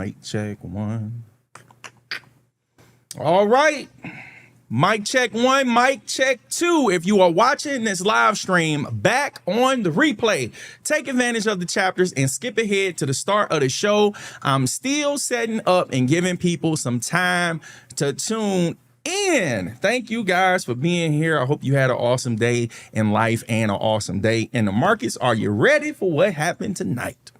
Mic check one. All right. Mic check one, mic check two. If you are watching this live stream back on the replay, take advantage of the chapters and skip ahead to the start of the show. I'm still setting up and giving people some time to tune in. Thank you guys for being here. I hope you had an awesome day in life and an awesome day in the markets. Are you ready for what happened tonight?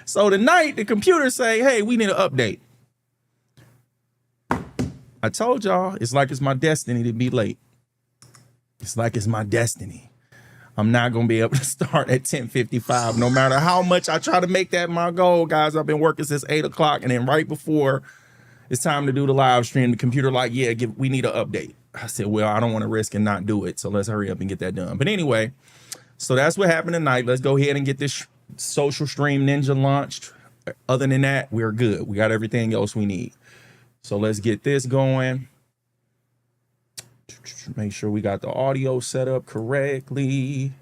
So tonight, the computers say, hey, we need an update. I told y'all, it's like it's my destiny to be late. It's like it's my destiny. I'm not going to be able to start at 10:55, no matter how much I try to make that my goal, guys. I've been working since 8 o'clock, and then right before it's time to do the live stream, the computer like, yeah, we need an update. I said, well, I don't want to risk and not do it, so let's hurry up and get that done. But anyway, so that's what happened tonight. Let's go ahead and get this social stream ninja launched. Other than that, we're good. We got everything else we need. So let's get this going. Make sure we got the audio set up correctly.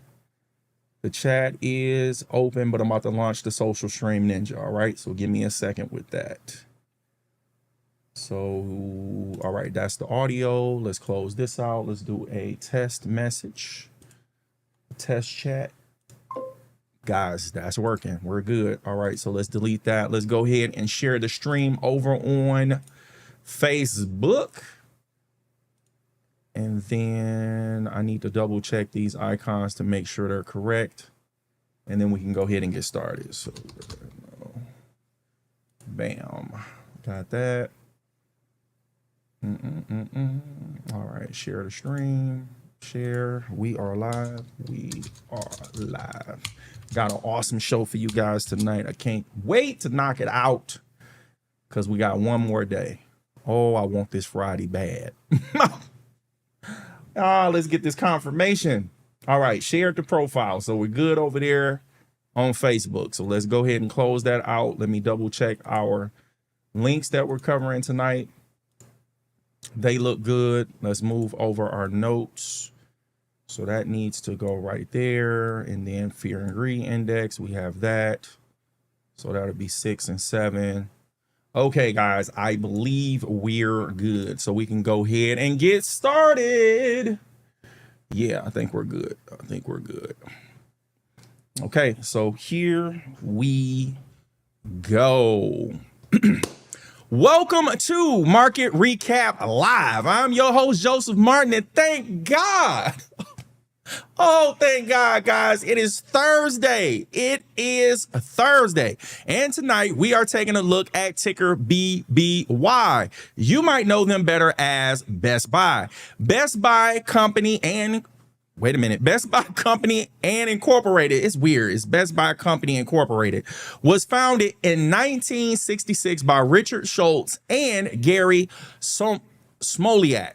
The chat is open, but I'm about to launch the social stream ninja. All right, so give me a second with that. So, all right, that's the audio. Let's close this out. Let's do a test message, test chat. Guys, that's working. We're good. All right, so let's delete that. Let's go ahead and share the stream over on Facebook. And then I need to double check these icons to make sure they're correct. And then we can go ahead and get started. So, bam, got that. All right, share the stream. Share. We are live. We are live. Got an awesome show for you guys tonight. I can't wait to knock it out because we got one more day. Oh, I want this Friday bad. Let's get this confirmation. All right, share the profile. So we're good over there on Facebook. So let's go ahead and close that out. Let me double check our links that we're covering tonight. They look good. Let's move over our notes. So that needs to go right there. And then fear and greed index, we have that. So that'll be 6 and 7. Okay, guys, I believe we're good. So we can go ahead and get started. Yeah, I think we're good. I think we're good. Okay, so here we go. Welcome to Market Recap Live. I'm your host, Joseph Martin, and thank God. Oh, thank God, guys. It is Thursday. It is Thursday. And tonight we are taking a look at ticker BBY. You might know them better as Best Buy. Best Buy Company and Wait a minute. Best Buy Company and Incorporated. It's weird. It's Best Buy Company Incorporated. Was founded in 1966 by Richard Schultz and Gary Smoliak.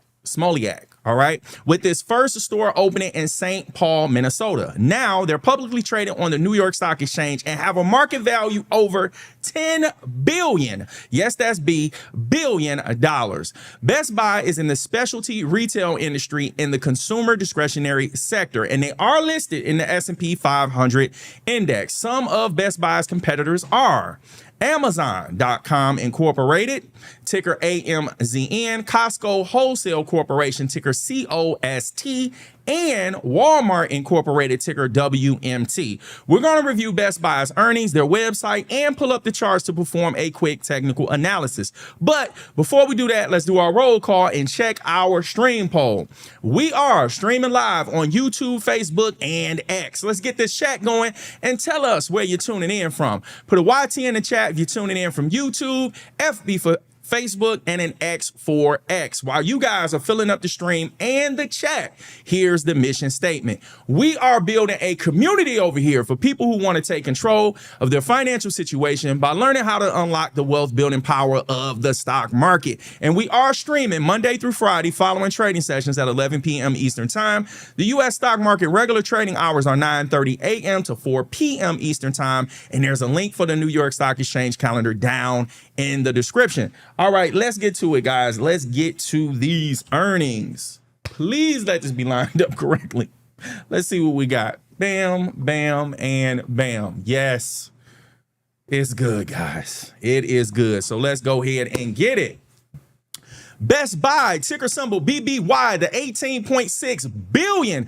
All right, with its first store opening in St. Paul, Minnesota. Now they're publicly traded on the New York Stock Exchange and have a market value over $10 billion. Yes, that's billion dollars. Best Buy is in the specialty retail industry in the consumer discretionary sector, and they are listed in the S&P 500 index. Some of Best Buy's competitors are Amazon.com Incorporated, ticker AMZN, Costco Wholesale Corporation, ticker COST, and Walmart Incorporated, ticker WMT. We're going to review Best Buy's earnings, their website, and pull up the charts to perform a quick technical analysis. But before we do that, let's do our roll call and check our stream poll. We are streaming live on YouTube, Facebook, and X. Let's get this chat going and tell us where you're tuning in from. Put a YT in the chat if you're tuning in from YouTube, FB for Facebook, and an X for X. While you guys are filling up the stream and the chat, here's the mission statement. We are building a community over here for people who want to take control of their financial situation by learning how to unlock the wealth building power of the stock market. And we are streaming Monday through Friday following trading sessions at 11 p.m. Eastern Time. The U.S. stock market regular trading hours are 9:30 a.m. to 4 p.m. Eastern Time. And there's a link for the New York Stock Exchange calendar down in the description. All right, let's get to it, guys. Let's get to these earnings. Please let this be lined up correctly. Let's see what we got. Bam, bam, and bam. Yes. It's good, guys. It is good. So let's go ahead and get it. Best Buy, ticker symbol BBY, the $18.6 billion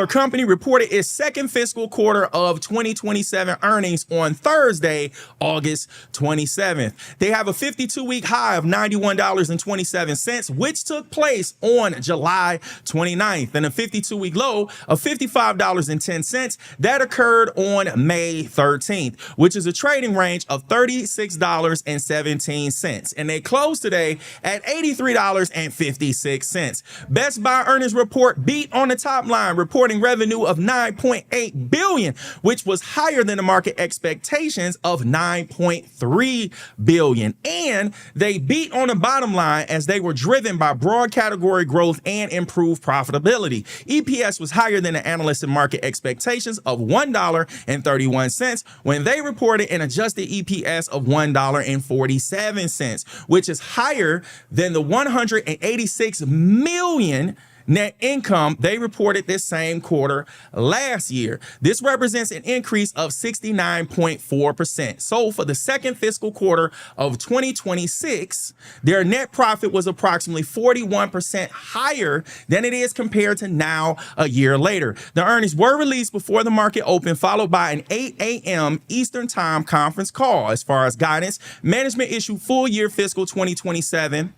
company reported its second fiscal quarter of 2027 earnings on Thursday, August 27th. They have a 52-week high of $91.27, which took place on July 29th, and a 52-week low of $55.10 that occurred on May 13th, which is a trading range of $36.17. And they closed today at $83.56. Best Buy earnings report beat on the top line, reporting revenue of $9.8 billion, which was higher than the market expectations of $9.3 billion. And they beat on the bottom line as they were driven by broad category growth and improved profitability. EPS was higher than the analyst and market expectations of $1.31 when they reported an adjusted EPS of $1.47, which is higher than the $186 million net income they reported this same quarter last year. This represents an increase of 69.4%. So for the second fiscal quarter of 2026, their net profit was approximately 41% higher than it is compared to now a year later. The earnings were released before the market opened, followed by an 8 a.m. Eastern Time conference call. As far as guidance, management issued full year fiscal 2027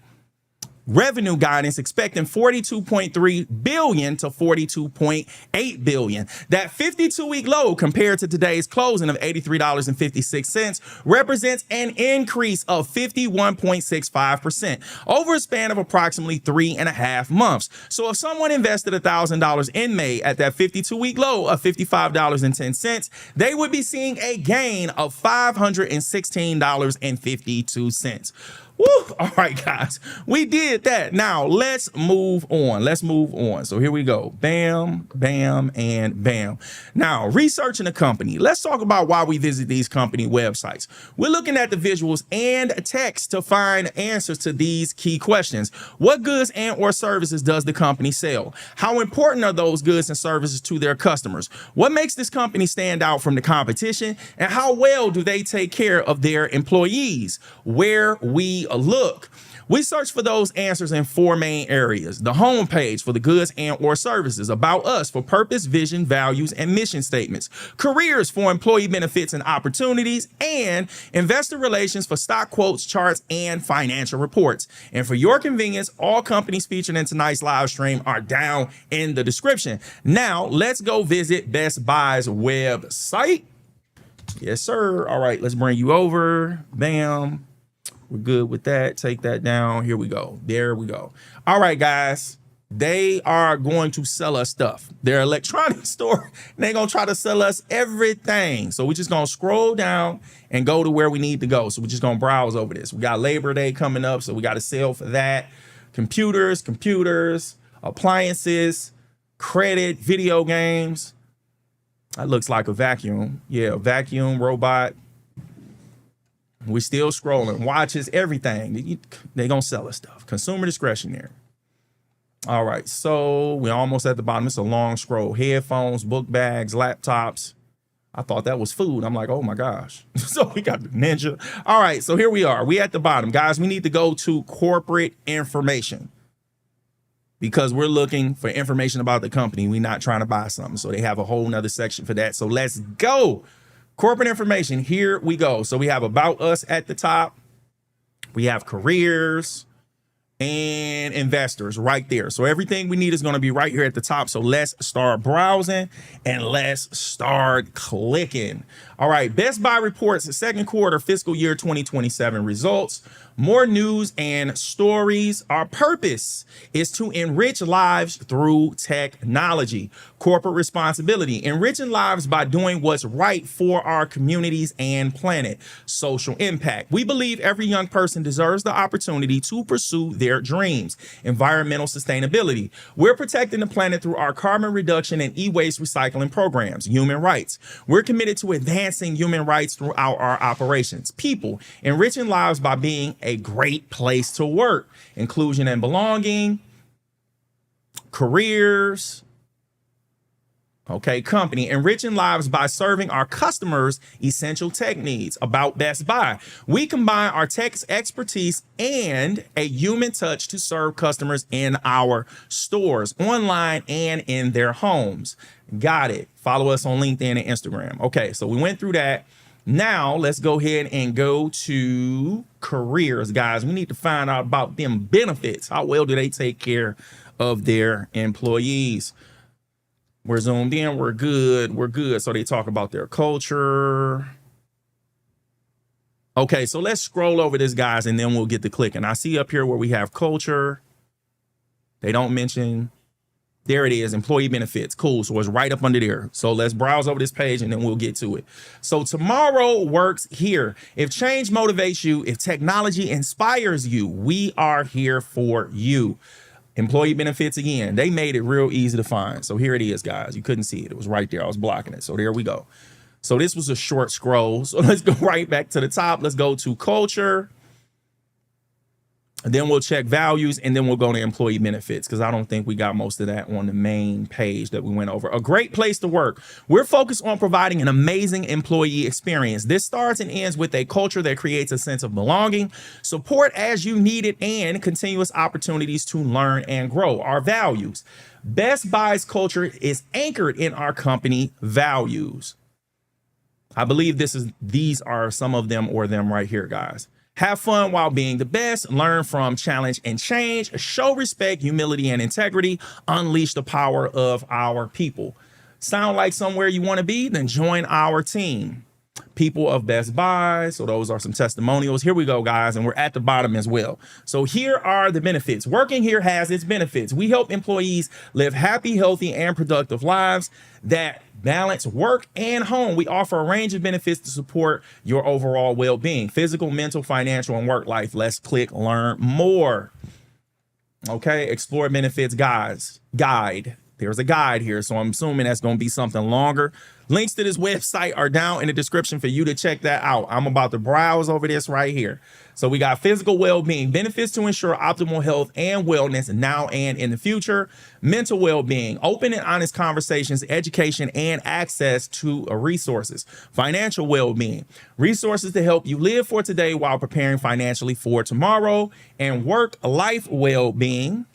revenue guidance, expecting $42.3 billion to $42.8 billion. That 52-week low compared to today's closing of $83.56 represents an increase of 51.65% over a span of approximately 3.5 months. So if someone invested $1,000 in May at that 52-week low of $55.10, they would be seeing a gain of $516.52. Woo! All right, guys, we did that. Now let's move on. So here we go. Bam, bam, and bam. Now, researching a company. Let's talk about why we visit these company websites. We're looking at the visuals and text to find answers to these key questions. What goods and or services does the company sell? How important are those goods and services to their customers? What makes this company stand out from the competition? And how well do they take care of their employees? Where we look. We search for those answers in four main areas: the homepage for the goods and or services, about us for purpose, vision, values, and mission statements, careers for employee benefits and opportunities, and investor relations for stock quotes, charts, and financial reports. And for your convenience, all companies featured in tonight's live stream are down in the description. Now, let's go visit Best Buy's website. Yes, sir. All right, let's bring you over. Bam. We're good with that. Take that down. Here we go. There we go. All right, guys. They are going to sell us stuff. They're an electronics store, and they're going to try to sell us everything. So we're just going to scroll down and go to where we need to go. So we're just going to browse over this. We got Labor Day coming up, so we got to sell for that. Computers, appliances, credit, video games. That looks like a vacuum. Yeah, a vacuum robot. We're still scrolling. Watches, everything. They're going to sell us stuff. Consumer discretionary. All right. So we're almost at the bottom. It's a long scroll. Headphones, book bags, laptops. I thought that was food. I'm like, oh, my gosh. So we got the Ninja. All right. So here we are. We at the bottom. Guys, we need to go to corporate information because we're looking for information about the company. We're not trying to buy something. So they have a whole nother section for that. So let's go. Corporate information, here we go. So we have about us at the top. We have careers and investors right there. So everything we need is going to be right here at the top. So let's start browsing and let's start clicking. All right, Best Buy reports the second quarter fiscal year 2027 results. More news and stories. Our purpose is to enrich lives through technology. Corporate responsibility, enriching lives by doing what's right for our communities and planet. Social impact. We believe every young person deserves the opportunity to pursue their dreams. Environmental sustainability. We're protecting the planet through our carbon reduction and e-waste recycling programs. Human rights. We're committed to advancing human rights throughout our operations. People, enriching lives by being a great place to work. Inclusion and belonging. Careers. Okay, company, enriching lives by serving our customers essential tech needs. About Best Buy, we combine our tech expertise and a human touch to serve customers in our stores, online, and in their homes. Got it. Follow us on LinkedIn and Instagram. Okay, so we went through that. Now let's go ahead and go to careers, guys. We need to find out about them benefits. How well do they take care of their employees? We're zoomed in. We're good. We're good. So they talk about their culture. Okay, so let's scroll over this, guys, and then we'll get to clicking. I see up here where we have culture. They don't mention. There it is, employee benefits. Cool. So it's right up under there. So let's browse over this page and then we'll get to it. So tomorrow works here. If change motivates you, if technology inspires you, we are here for you. Employee benefits, again, they made it real easy to find. So here it is, guys. You couldn't see it. It was right there. I was blocking it. So there we go. So this was a short scroll. So let's go right back to the top. Let's go to culture. And then we'll check values, and then we'll go to employee benefits, because I don't think we got most of that on the main page that we went over. A great place to work. We're focused on providing an amazing employee experience. This starts and ends with a culture that creates a sense of belonging, support as you need it, and continuous opportunities to learn and grow. Our values. Best Buy's culture is anchored in our company values. I believe these are some of them or them right here, guys. Have fun while being the best, learn from, challenge, and change, show respect, humility, and integrity, unleash the power of our people. Sound like somewhere you want to be? Then join our team. People of Best Buy. So those are some testimonials. Here we go, guys, and we're at the bottom as well. So here are the benefits. Working here has its benefits. We help employees live happy, healthy, and productive lives that balance work and home. We offer a range of benefits to support your overall well-being, physical, mental, financial, and work life. Let's click learn more. Okay, explore benefits guide. There's a guide here, so I'm assuming that's going to be something longer. Links to this website are down in the description for you to check that out. I'm about to browse over this right here. So we got physical well-being, benefits to ensure optimal health and wellness now and in the future. Mental well-being, open and honest conversations, education, and access to resources. Financial well-being, resources to help you live for today while preparing financially for tomorrow. And work-life well-being,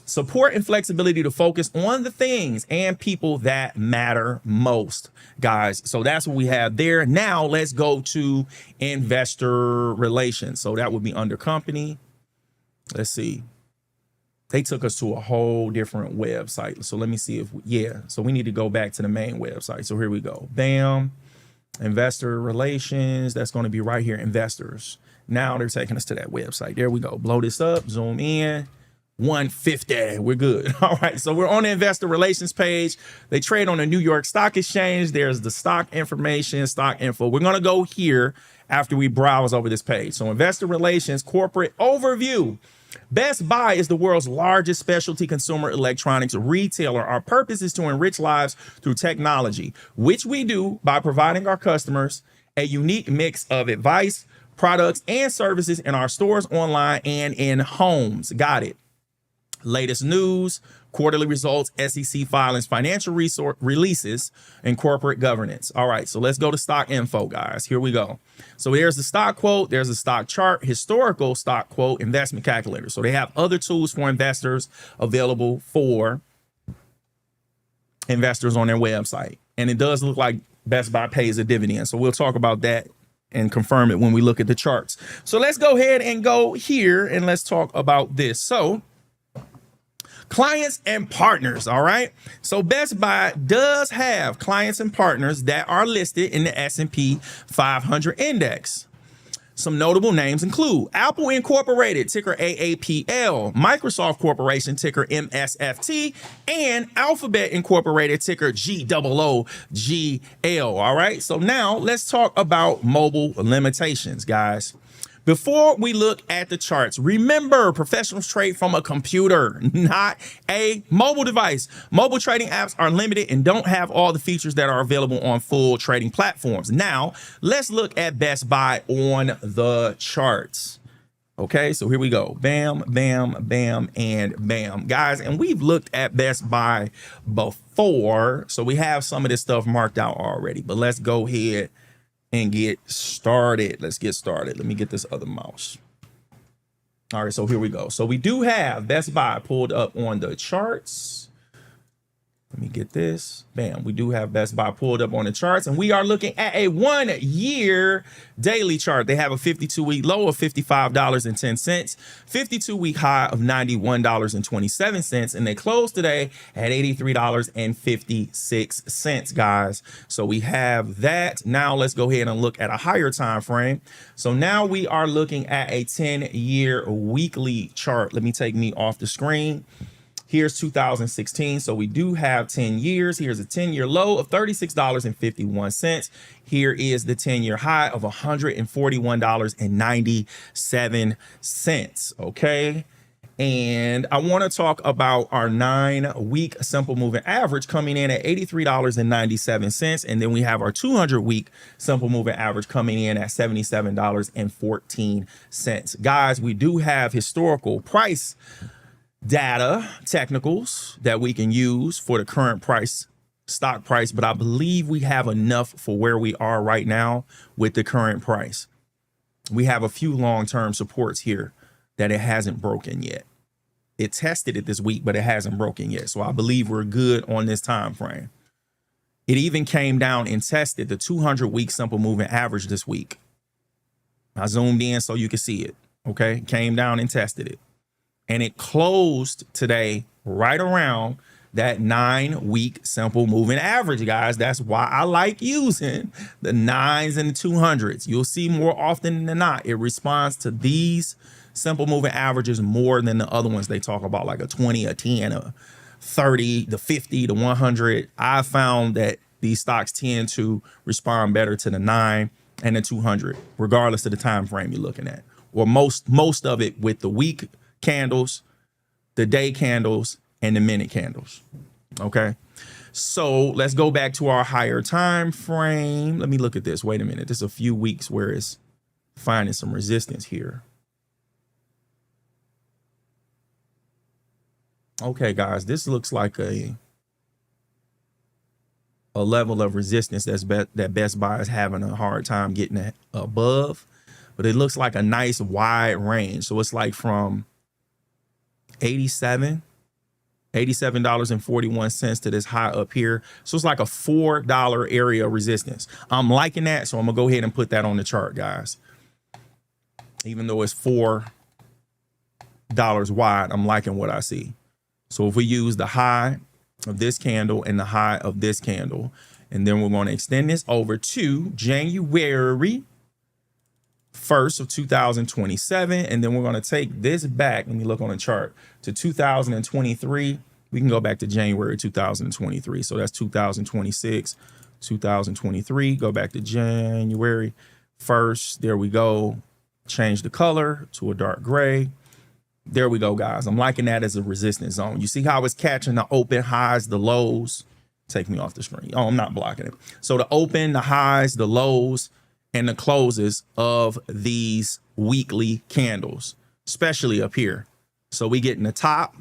support and flexibility to focus on the things and people that matter most, guys. So that's what we have there. Now let's go to investor relations. So that would be under company. Let's see. They took us to a whole different website. So let me see if, so we need to go back to the main website. So here we go. Bam. Investor relations. That's going to be right here. Investors. Now they're taking us to that website. There we go. Blow this up. Zoom in. 150. We're good. All right. So we're on the investor relations page. They trade on the New York Stock Exchange. There's the stock information, stock info. We're going to go here after we browse over this page. So investor relations, corporate overview. Best Buy is the world's largest specialty consumer electronics retailer. Our purpose is to enrich lives through technology, which we do by providing our customers a unique mix of advice, products, and services in our stores, online, and in homes. Got it. Latest news, quarterly results, SEC filings, financial releases, and corporate governance. All right, so let's go to stock info, guys. Here we go. So there's the stock quote, there's a stock chart, historical stock quote, investment calculator. So they have other tools for investors available for investors on their website. And it does look like Best Buy pays a dividend. So we'll talk about that and confirm it when we look at the charts. So let's go ahead and go here and let's talk about this. So clients and partners. All right. So Best Buy does have clients and partners that are listed in the S&P 500 index. Some notable names include Apple Incorporated, ticker AAPL, Microsoft Corporation, ticker MSFT, and Alphabet Incorporated, ticker GOOGL. All right. So now let's talk about mobile limitations, guys. Before we look at the charts, remember, professionals trade from a computer, not a mobile device. Mobile trading apps are limited and don't have all the features that are available on full trading platforms. Now, let's look at Best Buy on the charts. Okay, so here we go. Bam, bam, bam, and bam, guys. And we've looked at Best Buy before, so we have some of this stuff marked out already. But let's go ahead and get started. Let's get started. Let me get this other mouse. All right, so here we go. So we do have Best Buy pulled up on the charts. Let me get this. Bam. We do have Best Buy pulled up on the charts, and we are looking at a 1-year daily chart. They have a 52-week low of $55.10, 52-week high of $91.27, and they closed today at $83.56, guys. So we have that. Now let's go ahead and look at a higher time frame. So now we are looking at a 10-year weekly chart. Let me take me off the screen. Here's 2016. So we do have 10 years. Here's a 10-year low of $36.51. Here is the 10-year high of $141.97. Okay. And I want to talk about our 9-week simple moving average coming in at $83.97. And then we have our 200-week simple moving average coming in at $77.14. Guys, we do have historical price data technicals that we can use for the current price, stock price, but I believe we have enough for where we are right now with the current price. We have a few long-term supports here that it hasn't broken yet. It tested it this week, but it hasn't broken yet. So I believe we're good on this time frame. It even came down and tested the 200-week simple moving average this week. I zoomed in so you can see it. Okay, came down and tested it. And it closed today right around that 9-week simple moving average, guys. That's why I like using the 9s and the 200s. You'll see more often than not, it responds to these simple moving averages more than the other ones they talk about, like a 20, a 10, a 30, the 50, the 100. I found that these stocks tend to respond better to the 9 and the 200, regardless of the time frame you're looking at, or most of it with the week candles, the day candles, and the minute candles. Okay, so let's go back to our higher time frame. Let me look at this. Wait a minute. There's a few weeks where it's finding some resistance here. Okay, guys, this looks like a level of resistance that Best Buy is having a hard time getting above, but it looks like a nice wide range. So it's like from $87.41 to this high up here. So it's like a $4 area of resistance. I'm liking that, so I'm gonna go ahead and put that on the chart, guys. Even though it's $4 wide, I'm liking what I see. So if we use the high of this candle and the high of this candle, and then we're going to extend this over to January 1st of 2027, and then we're going to take this back. Let me look on the chart to 2023. We can go back to January 2023. So that's 2026, 2023. Go back to January 1st. There we go. Change the color to a dark gray. There we go, guys. I'm liking that as a resistance zone. You see how it's catching the open highs, the lows. Take me off the screen. Oh, I'm not blocking it. So the open, the highs, the lows, and the closes of these weekly candles, especially up here. So we get in the top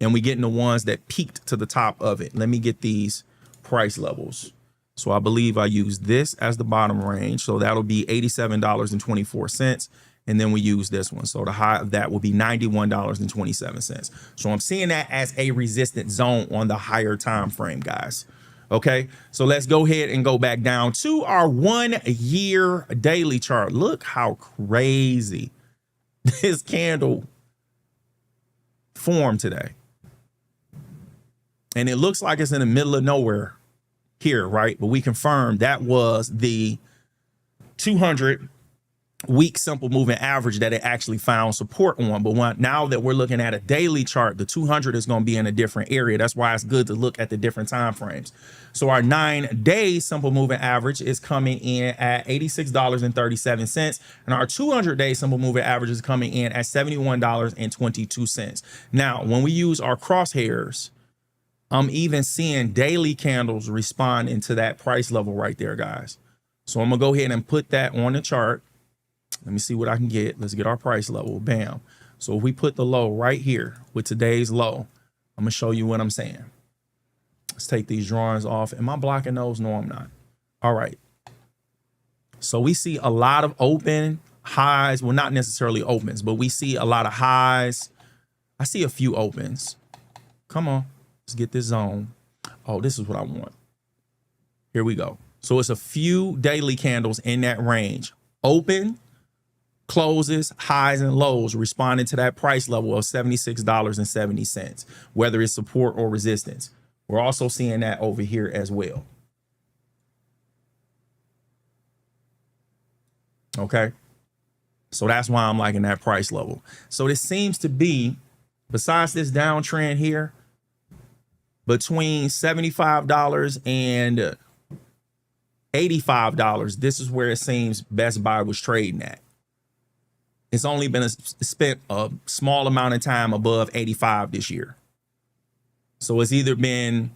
and we get in the ones that peaked to the top of it. Let me get these price levels. So I believe I use this as the bottom range. So that'll be $87.24. And then we use this one. So the high of that will be $91.27. So I'm seeing that as a resistance zone on the higher time frame, guys. Okay, so let's go ahead and go back down to our 1-year daily chart. Look how crazy this candle formed today. And it looks like it's in the middle of nowhere here, right? But we confirmed that was the 200-week simple moving average that it actually found support on. But now that we're looking at a daily chart, the 200 is going to be in a different area. That's why it's good to look at the different time frames. So our 9-day simple moving average is coming in at $86.37, and our 200-day simple moving average is coming in at $71.22. Now, when we use our crosshairs, I'm even seeing daily candles responding to that price level right there, guys. So I'm gonna go ahead and put that on the chart. Let me see what I can get. Let's get our price level. Bam. So if we put the low right here with today's low, I'm going to show you what I'm saying. Let's take these drawings off. Am I blocking those? No, I'm not. All right. So we see a lot of open highs. Well, not necessarily opens, but we see a lot of highs. I see a few opens. Come on. Let's get this zone. Oh, this is what I want. Here we go. So it's a few daily candles in that range. Open, closes, highs, and lows responding to that price level of $76.70, whether it's support or resistance. We're also seeing that over here as well. Okay. So that's why I'm liking that price level. So this seems to be, besides this downtrend here, between $75 and $85, this is where it seems Best Buy was trading at. It's only been spent a small amount of time above 85 this year. So it's either been,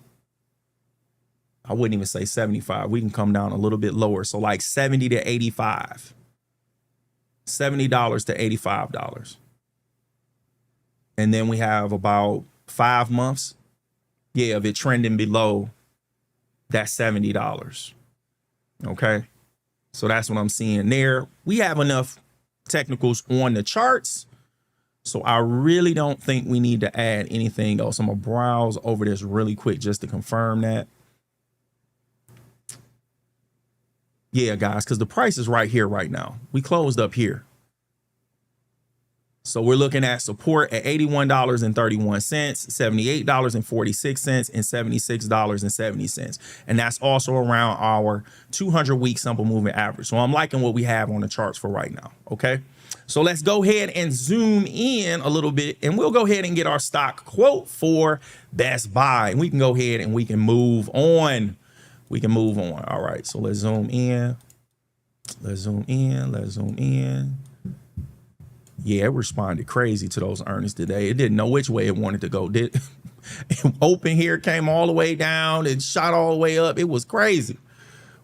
I wouldn't even say 75. We can come down a little bit lower. So like 70 to 85. $70 to $85. And then we have about 5 months, of it trending below that $70. Okay. So that's what I'm seeing there. We have enough technicals on the charts. So I really don't think we need to add anything else. I'm going to browse over this really quick just to confirm that. Yeah, guys, because the price is right here right now. We closed up here. So we're looking at support at $81.31, $78.46, and $76.70. And that's also around our 200-week simple moving average. So I'm liking what we have on the charts for right now. Okay. So let's go ahead and zoom in a little bit, and we'll go ahead and get our stock quote for Best Buy. And we can go ahead and we can move on. We can move on. All right. So let's zoom in. Let's zoom in. Let's zoom in. Yeah, it responded crazy to those earnings today. It didn't know which way it wanted to go. Did open here, came all the way down and shot all the way up. It was crazy.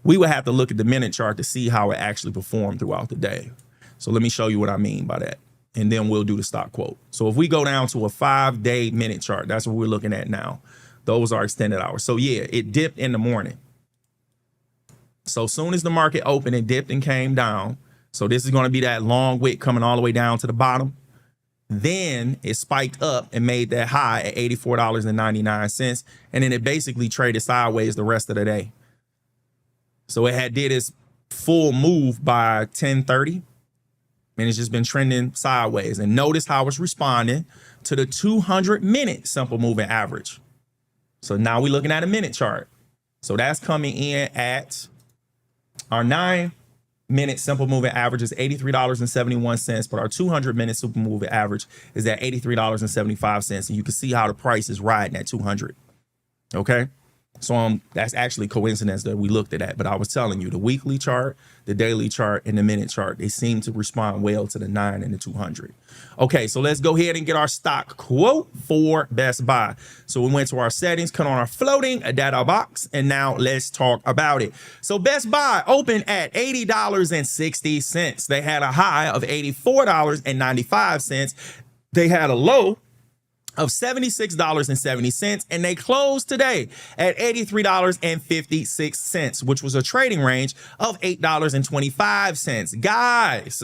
We would have to look at the minute chart to see how it actually performed throughout the day. So let me show you what I mean by that. And then we'll do the stock quote. So if we go down to a 5-day minute chart, that's what we're looking at now. Those are extended hours. So yeah, it dipped in the morning. So soon as the market opened, it dipped and came down. So this is going to be that long wick coming all the way down to the bottom. Then it spiked up and made that high at $84.99. And then it basically traded sideways the rest of the day. So it had did its full move by 10:30. And it's just been trending sideways. And notice how it's responding to the 200-minute simple moving average. So now we're looking at a minute chart. So that's coming in at our 9-minute simple moving average is $83.71, but our 200-minute super moving average is at $83.75. And you can see how the price is riding at 200. Okay. So that's actually coincidence that we looked at that. But I was telling you, the weekly chart, the daily chart, and the minute chart, they seem to respond well to the 9 and the 200. Okay, so let's go ahead and get our stock quote for Best Buy. So we went to our settings, cut on our floating data box, and now let's talk about it. So Best Buy opened at $80.60. They had a high of $84.95. They had a low of $76.70, and they closed today at $83.56, which was a trading range of $8.25. Guys,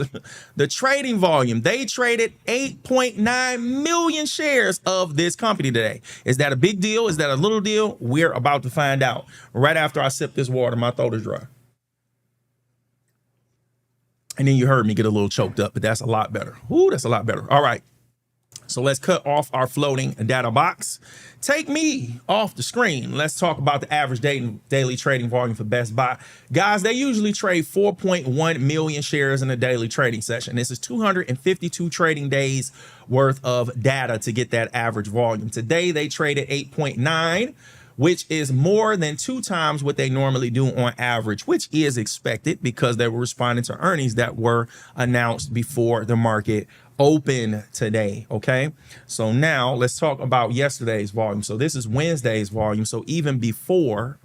the trading volume, they traded 8.9 million shares of this company today. Is that a big deal? Is that a little deal? We're about to find out. Right after I sip this water, my throat is dry. And then you heard me get a little choked up, but that's a lot better. Ooh, that's a lot better. All right. So let's cut off our floating data box. Take me off the screen. Let's talk about the average daily trading volume for Best Buy. Guys, they usually trade 4.1 million shares in a daily trading session. This is 252 trading days worth of data to get that average volume. Today, they traded 8.9, which is more than 2 times what they normally do on average, which is expected because they were responding to earnings that were announced before the market open today. Okay, so now let's talk about yesterday's volume. So this is Wednesday's volume. So even before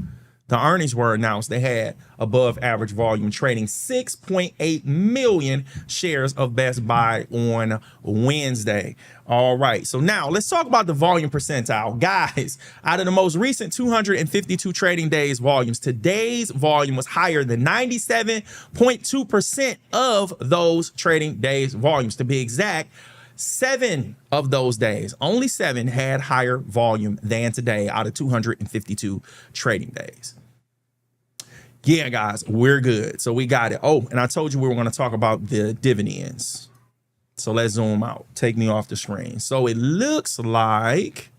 the earnings were announced, they had above average volume trading 6.8 million shares of Best Buy on Wednesday. All right, so now let's talk about the volume percentile. Guys, out of the most recent 252 trading days volumes, today's volume was higher than 97.2% of those trading days volumes. To be exact, 7 of those days, only 7 had higher volume than today out of 252 trading days. Yeah, guys, we're good. So we got it. Oh, and I told you we were going to talk about the dividends. So let's zoom out. Take me off the screen. So it looks like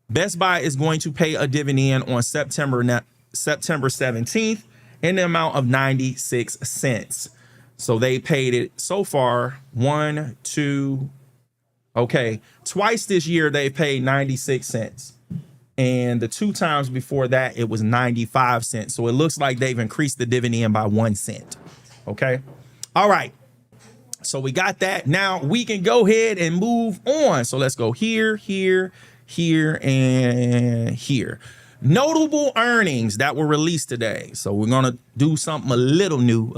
Best Buy is going to pay a dividend on September 17th in the amount of 96 cents. So they paid it so far twice this year. They paid 96 cents. And the 2 times before that, it was 95 cents. So it looks like they've increased the dividend by 1 cent. Okay. All right. So we got that. Now we can go ahead and move on. So let's go here, here, here, and here. Notable earnings that were released today. So we're going to do something a little new,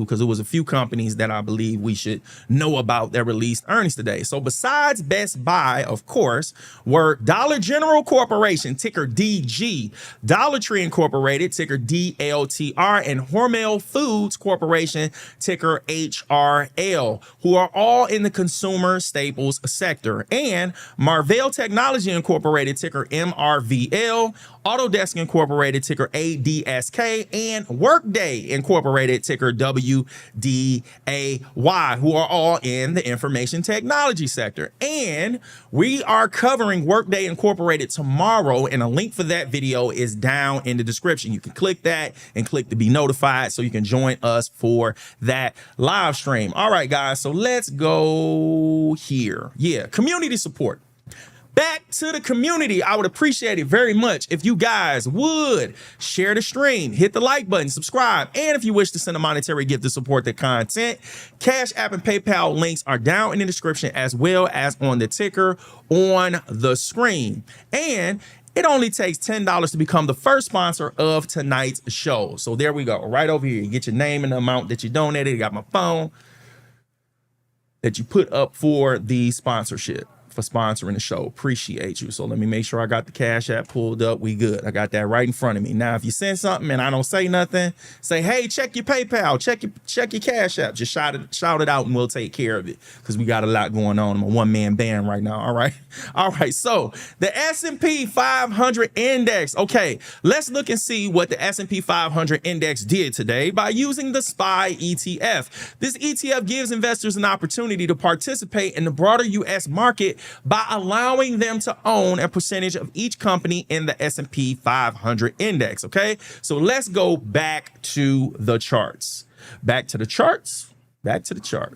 because it was a few companies that I believe we should know about that released earnings today. So besides Best Buy, of course, were Dollar General Corporation, ticker DG, Dollar Tree Incorporated, ticker DLTR, and Hormel Foods Corporation, ticker HRL, who are all in the consumer staples sector, and Marvell Technology Incorporated, ticker MRVL, Autodesk Incorporated, ticker ADSK, and Workday Incorporated, ticker WDAY, who are all in the information technology sector. And we are covering Workday Incorporated tomorrow, and a link for that video is down in the description. You can click that and click to be notified so you can join us for that live stream. All right, guys, so let's go here. Yeah, community support. Back to the community. I would appreciate it very much if you guys would share the stream, hit the like button, subscribe, and if you wish to send a monetary gift to support the content, Cash App and PayPal links are down in the description as well as on the ticker on the screen. And it only takes $10 to become the first sponsor of tonight's show. So there we go, right over here. You get your name and the amount that you donated. You got my phone that you put up for the sponsorship, for sponsoring the show. Appreciate you. So let me make sure I got the Cash App pulled up. We good. I got that right in front of me. Now, if you send something and I don't say nothing, say, hey, check your PayPal, check your Cash App. Just shout it out and we'll take care of it, because we got a lot going on. I'm a one-man band right now. All right. All right. So the S&P 500 index. Okay, let's look and see what the S&P 500 index did today by using the SPY ETF. This ETF gives investors an opportunity to participate in the broader U.S. market by allowing them to own a percentage of each company in the S&P 500 index. Okay, so let's go back to the charts. Back to the charts.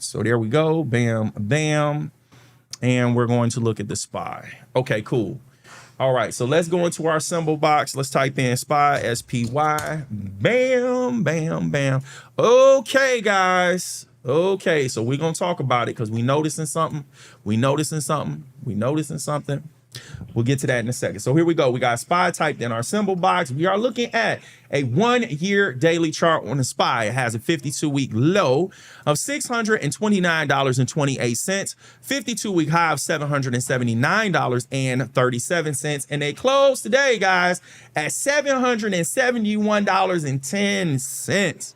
So there we go. Bam, bam. And we're going to look at the SPY. Okay, cool. All right, so let's go into our symbol box. Let's type in SPY, SPY. Bam, bam, bam. Okay, guys. Okay, so we're going to talk about it because we noticing something. We'll get to that in a second. So here we go. We got SPY typed in our symbol box. We are looking at a 1-year daily chart on the SPY. It has a 52-week low of $629.28, 52-week high of $779.37, and they closed today, guys, at $771.10.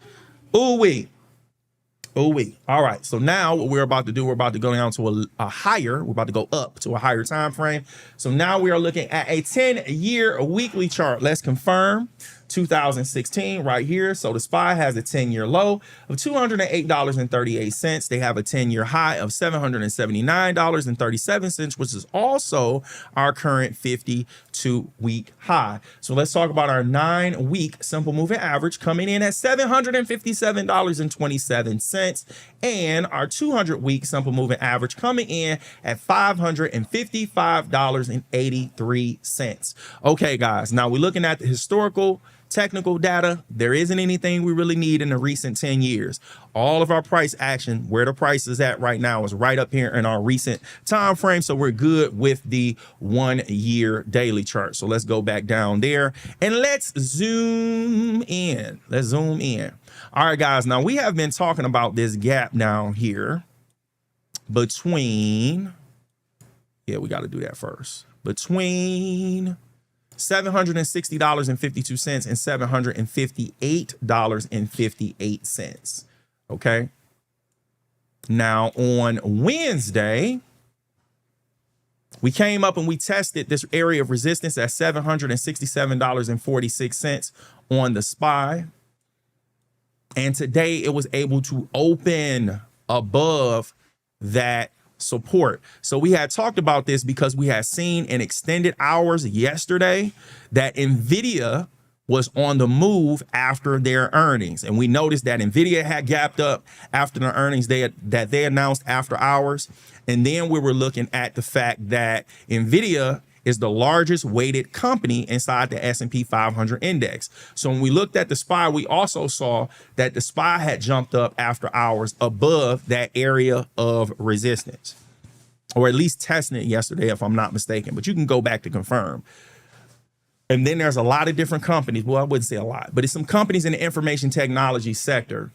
Ooh-wee. All right. So now what we're about to do, we're about to go down to a higher, we're about to go up to a higher time frame. So now we are looking at a 10-year weekly chart. Let's confirm 2016 right here. So the SPY has a 10-year low of $208.38. They have a 10-year high of $779.37, which is also our current 52-week high. So let's talk about our 9-week simple moving average coming in at $757.27, and our 200-week simple moving average coming in at $555.83. Okay, guys, now we're looking at the historical technical data, there isn't anything we really need in the recent 10 years. All of our price action, where the price is at right now, is right up here in our recent time frame. So we're good with the 1 year daily chart. So let's go back down there and let's zoom in. Let's zoom in. All right, guys. Now we have been talking about this gap down here between, yeah, we got to do that first, between $760.52 and $758.58. Okay. Now on Wednesday, we came up and we tested this area of resistance at $767.46 on the SPY. And today it was able to open above that support. So we had talked about this because we had seen in extended hours yesterday that NVIDIA was on the move after their earnings. And we noticed that NVIDIA had gapped up after the earnings that they announced after hours. And then we were looking at the fact that NVIDIA is the largest weighted company inside the S&P 500 index. So when we looked at the SPY, we also saw that the SPY had jumped up after hours above that area of resistance, or at least testing it yesterday, if I'm not mistaken, but you can go back to confirm. And then there's a lot of different companies. Well, I wouldn't say a lot, but it's some companies in the information technology sector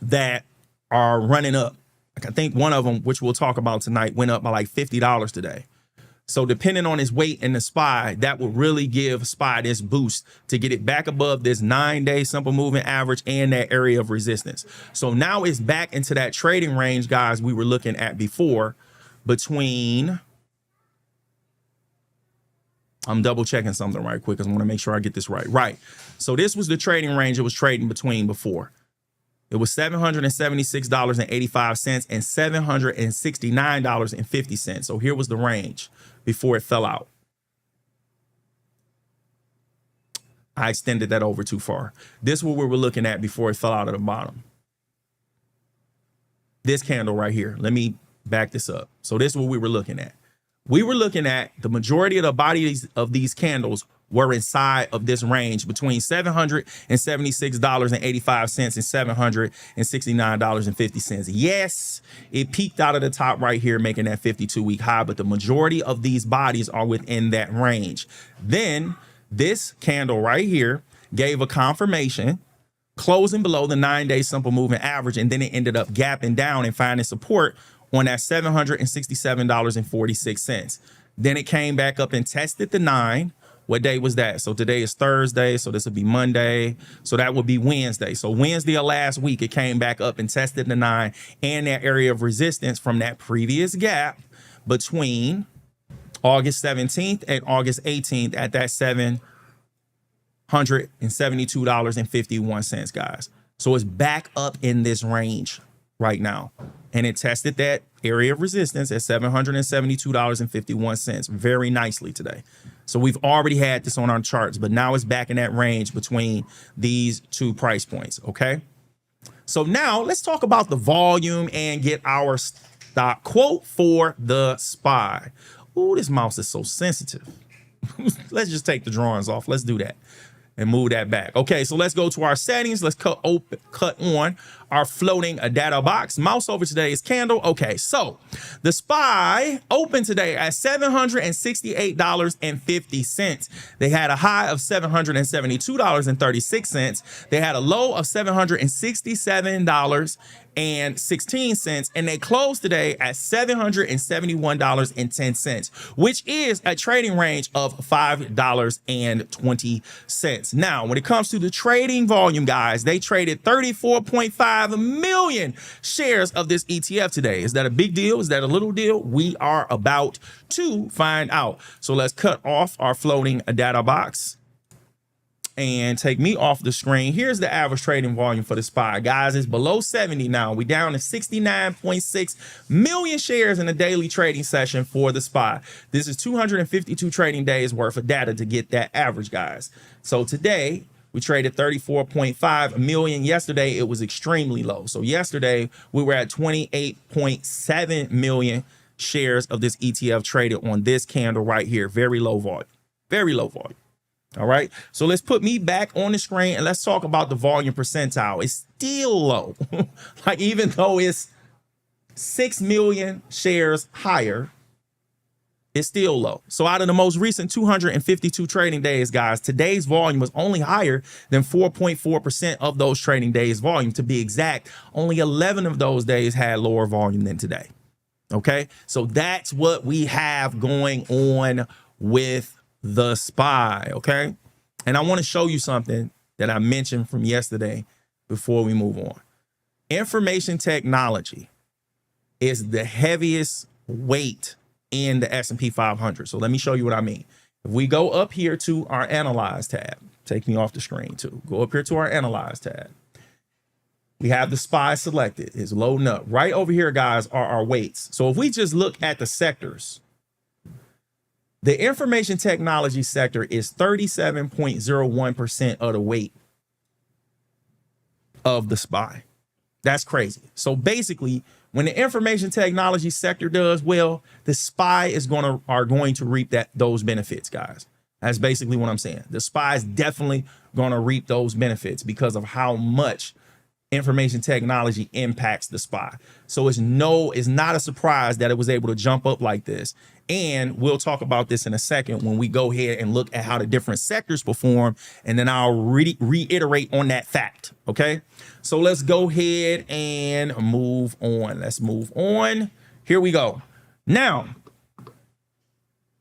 that are running up. Like I think one of them, which we'll talk about tonight, went up by like $50 today. So depending on its weight in the SPY, that will really give SPY this boost to get it back above this 9-day simple moving average and that area of resistance. So now it's back into that trading range, guys, we were looking at before between, I'm double checking something right quick because I want to make sure I get this right. Right. So this was the trading range it was trading between before. It was $776.85 and $769.50. So here was the range before it fell out. I extended that over too far. This is what we were looking at before it fell out at the bottom. This candle right here. Let me back this up. So this is what we were looking at. We were looking at the majority of the bodies of these candles were inside of this range between $776.85 and $769.50. Yes, it peaked out of the top right here, making that 52-week high, but the majority of these bodies are within that range. Then this candle right here gave a confirmation, closing below the 9-day simple moving average, and then it ended up gapping down and finding support on that $767.46. Then it came back up and tested the 9. What day was that? So today is Thursday, so this would be Monday. So that would be Wednesday. So Wednesday of last week, it came back up and tested the 9 and that area of resistance from that previous gap between August 17th and August 18th at that $772.51, guys. So it's back up in this range right now. And it tested that area of resistance at $772.51 very nicely today. So we've already had this on our charts, but now it's back in that range between these two price points, okay? So now let's talk about the volume and get our stock quote for the SPY. Ooh, this mouse is so sensitive. Let's just take the drawings off. Let's do that and move that back. Okay, so let's go to our settings. Let's cut on our floating data box. Mouse over today's candle. Okay, so the SPY opened today at $768.50. They had a high of $772.36. They had a low of $767.16, and they closed today at $771.10, which is a trading range of $5.20. Now, when it comes to the trading volume, guys, they traded 34.5 million shares of this ETF today. Is that a big deal? Is that a little deal? We are about to find out. So let's cut off our floating data box and take me off the screen. Here's the average trading volume for the SPY. Guys, it's below 70 now. We down to 69.6 million shares in a daily trading session for the SPY. This is 252 trading days worth of data to get that average, guys. So today we traded 34.5 million. Yesterday it was extremely low. So yesterday we were at 28.7 million shares of this ETF traded on this candle right here. Very low volume. Very low volume. All right. So let's put me back on the screen and let's talk about the volume percentile. It's still low. Like, even though it's 6 million shares higher, it's still low. So out of the most recent 252 trading days, guys, today's volume was only higher than 4.4% of those trading days volume. To be exact, only 11 of those days had lower volume than today. Okay. So that's what we have going on with the SPY. Okay. And I want to show you something that I mentioned from yesterday before we move on. Information technology is the heaviest weight in the S&P 500. So let me show you what I mean. If we go up here to our Analyze tab, take me off the screen too. Go up here to our Analyze tab. We have the SPY selected. It's loading up. Right over here, guys, are our weights. So if we just look at the sectors, the information technology sector is 37.01% of the weight of the SPY. That's crazy. So basically, when the information technology sector does well, the SPY are going to reap those benefits, guys. That's basically what I'm saying. The SPY is definitely going to reap those benefits because of how much information technology impacts the SPY. So it's not a surprise that it was able to jump up like this. And we'll talk about this in a second when we go ahead and look at how the different sectors perform. And then I'll reiterate on that fact. Okay. So let's go ahead and move on. Let's move on. Here we go. Now,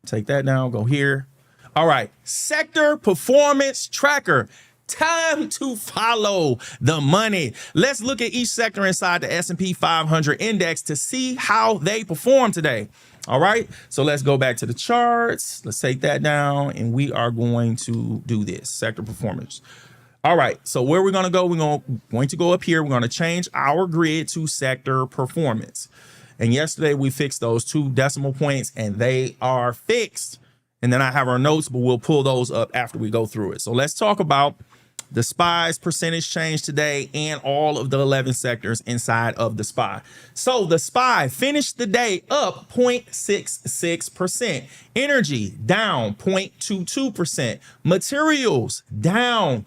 take that down, go here. All right. Sector performance tracker. Time to follow the money. Let's look at each sector inside the S&P 500 index to see how they perform today. All right, so let's go back to the charts. Let's take that down, and we are going to do this sector performance. All right, so where we're going to go, we're going to go up here. We're going to change our grid to sector performance. And yesterday we fixed those 2 decimal points, and they are fixed. And then I have our notes, but we'll pull those up after we go through it. So let's talk about the SPY's percentage change today and all of the 11 sectors inside of the SPY. So the SPY finished the day up 0.66%. Energy down 0.22%. Materials down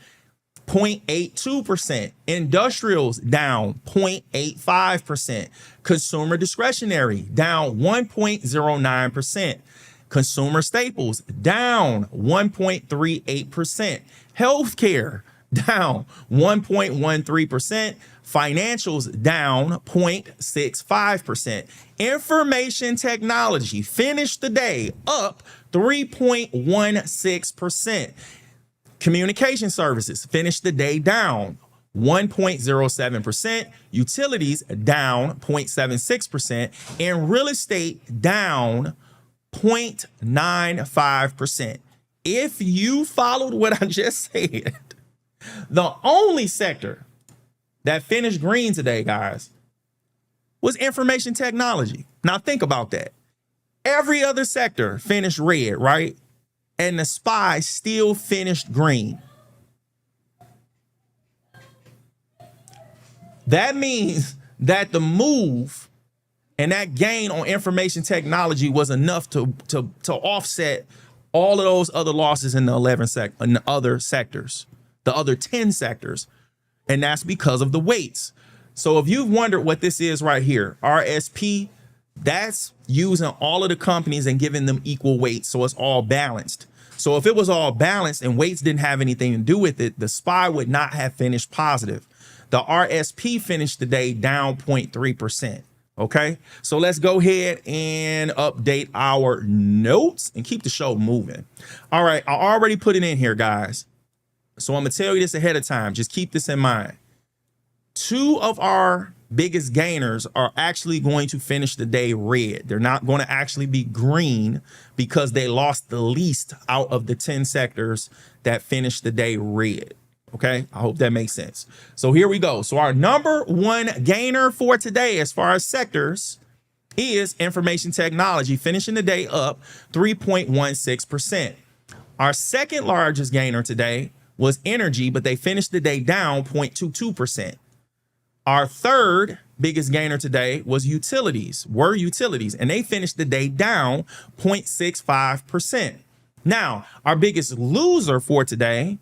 0.82%. Industrials down 0.85%. Consumer discretionary down 1.09%. Consumer staples down 1.38%. Healthcare down 1.13%. Financials down 0.65%. Information technology finished the day up 3.16%. Communication services finished the day down 1.07%. Utilities down 0.76%. And real estate down 0.95%. If you followed what I just said, the only sector that finished green today, guys, was information technology. Now think about that. Every other sector finished red, right? And the SPY still finished green. That means that the move and that gain on information technology was enough to offset all of those other losses in the other sectors, the other 10 sectors. And that's because of the weights. So if you've wondered what this is right here, RSP, that's using all of the companies and giving them equal weight. So it's all balanced. So if it was all balanced and weights didn't have anything to do with it, the SPY would not have finished positive. The RSP finished the day down 0.3%. Okay, so let's go ahead and update our notes and keep the show moving. All right, I already put it in here, guys. So I'm going to tell you this ahead of time. Just keep this in mind. 2 of our biggest gainers are actually going to finish the day red. They're not going to actually be green because they lost the least out of the 10 sectors that finished the day red. Okay, I hope that makes sense. So here we go. So our number 1 gainer for today, as far as sectors, is information technology, finishing the day up 3.16%. Our second largest gainer today was energy, but they finished the day down 0.22%. Our third biggest gainer today was utilities, and they finished the day down 0.65%. Now, our biggest loser for today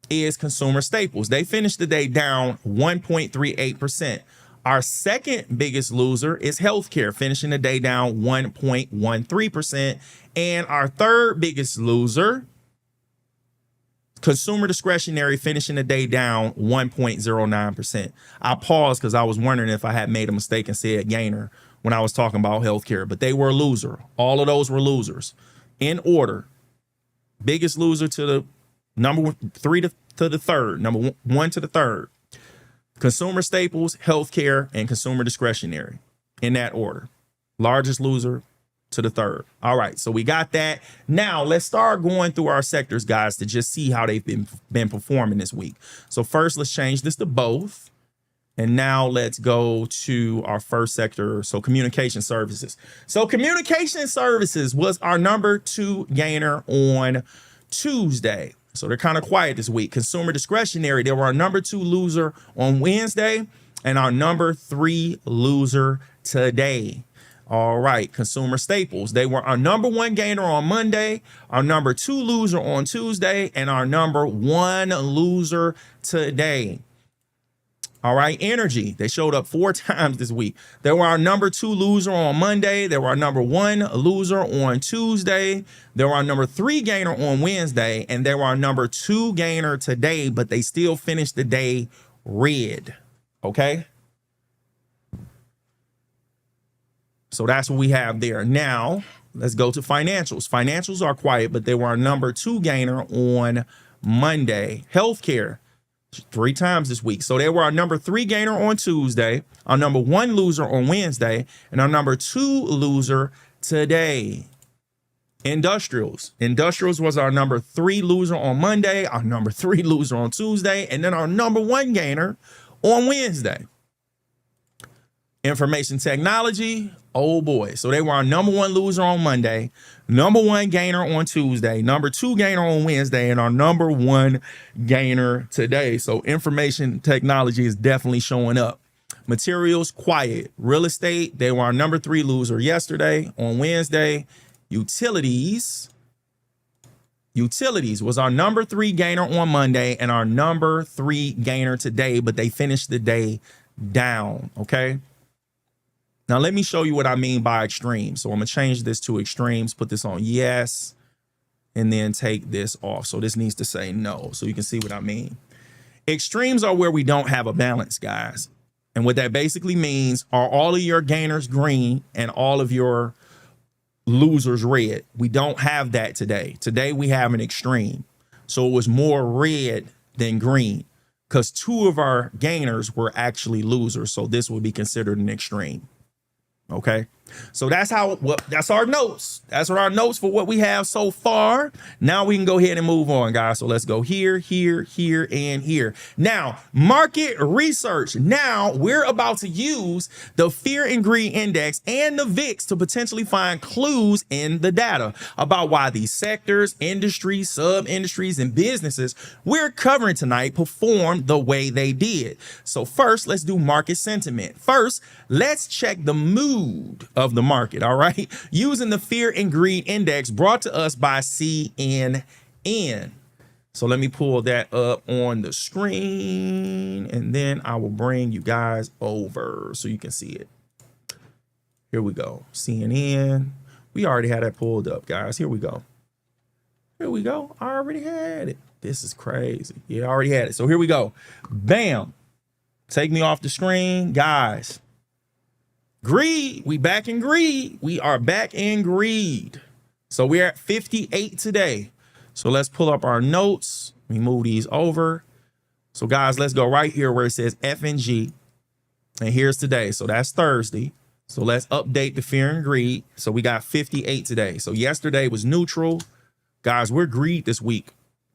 is consumer staples. They finished the day down 1.38%. Our second biggest loser is healthcare, finishing the day down 1.13%. And our third biggest loser, consumer discretionary, finishing the day down 1.09%. I paused because I was wondering if I had made a mistake and said gainer when I was talking about healthcare, but they were a loser. All of those were losers. In order, biggest loser to the number 3 to the third, number 1 to the third. Consumer staples, healthcare, and consumer discretionary, in that order. Largest loser to the third. All right, so we got that. Now let's start going through our sectors, guys, to just see how they've been performing this week. So first, let's change this to both. And now let's go to our first sector. So communication services. So communication services was our number 2 gainer on Tuesday. So they're kind of quiet this week. Consumer discretionary, they were our number 2 loser on Wednesday and our number 3 loser today. All right, consumer staples, they were our number 1 gainer on Monday, our number 2 loser on Tuesday, and our number 1 loser today. All right, energy, they showed up 4 times this week. They were our number 2 loser on Monday. They were our number 1 loser on Tuesday. They were our number 3 gainer on Wednesday. And they were our number 2 gainer today, but they still finished the day red. Okay. So that's what we have there. Now, let's go to financials. Financials are quiet, but they were our number 2 gainer on Monday. Healthcare, 3 times this week. So they were our number 3 gainer on Tuesday, our number 1 loser on Wednesday, and our number 2 loser today. Industrials was our number 3 loser on Monday, our number 3 loser on Tuesday, and then our number 1 gainer on Wednesday. Information technology, oh boy. So they were our number 1 loser on Monday, number 1 gainer on Tuesday, number 2 gainer on Wednesday, and our number 1 gainer today. So information technology is definitely showing up. Materials, quiet. Real estate, they were our number 3 loser yesterday on Wednesday. Utilities was our number 3 gainer on Monday and our number 3 gainer today, but they finished the day down, okay? Now, let me show you what I mean by extremes. So I'm going to change this to extremes, put this on yes, and then take this off. So this needs to say no, so you can see what I mean. Extremes are where we don't have a balance, guys. And what that basically means are all of your gainers green and all of your losers red. We don't have that today. Today we have an extreme. So it was more red than green because 2 of our gainers were actually losers. So this would be considered an extreme. Okay, so that's that's our notes. That's our notes for what we have so far. Now we can go ahead and move on, guys. So let's go here, here, here, and here. Now, market research. Now we're about to use the Fear and Greed Index and the VIX to potentially find clues in the data about why these sectors, industries, sub-industries, and businesses we're covering tonight performed the way they did. So first, let's do market sentiment. First, let's check the mood of the market, all right? Using the Fear and Greed Index brought to us by CNN. So let me pull that up on the screen, and then I will bring you guys over so you can see it. Here we go. CNN. We already had that pulled up, guys. Here we go. Here we go. I already had it. This is crazy. Yeah, I already had it. So here we go. Bam. Take me off the screen, guys. Greed, we back in greed. We are back in greed. So we're at 58 today. So let's pull up our notes. We move these over. So guys, let's go right here where it says F&G. And here's today. So that's Thursday. So let's update the fear and greed. So we got 58 today. So yesterday was neutral. Guys, we're greed this week.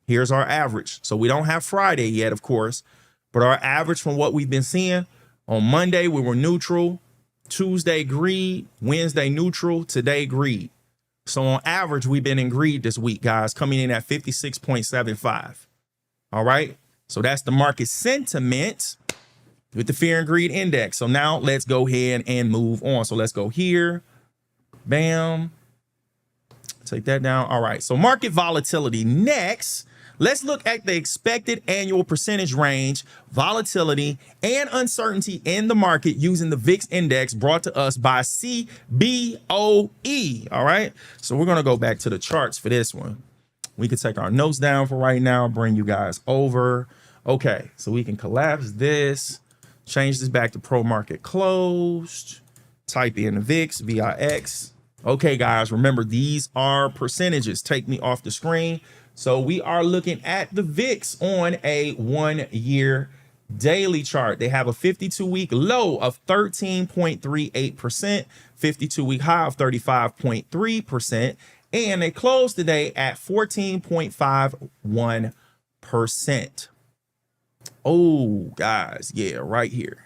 Here's our average. So we don't have Friday yet, of course, but our average from what we've been seeing on Monday, we were neutral. Tuesday, greed. Wednesday, neutral. Today, greed. So on average, we've been in greed this week, guys, coming in at 56.75. All right. So that's the market sentiment with the fear and greed index. So now let's go ahead and move on. So let's go here. Bam. Take that down. All right, so market volatility. Next, let's look at the expected annual percentage range, volatility, and uncertainty in the market using the VIX index brought to us by CBOE. All right, so we're going to go back to the charts for this one. We can take our notes down for right now, bring you guys over. Okay, so we can collapse this, change this back to pro market closed, type in the VIX, VIX. Okay, guys, remember these are percentages. Take me off the screen. So we are looking at the VIX on a 1-year daily chart. They have a 52-week low of 13.38%, 52-week high of 35.3%, and they closed today at 14.51%. Oh, guys, yeah, right here.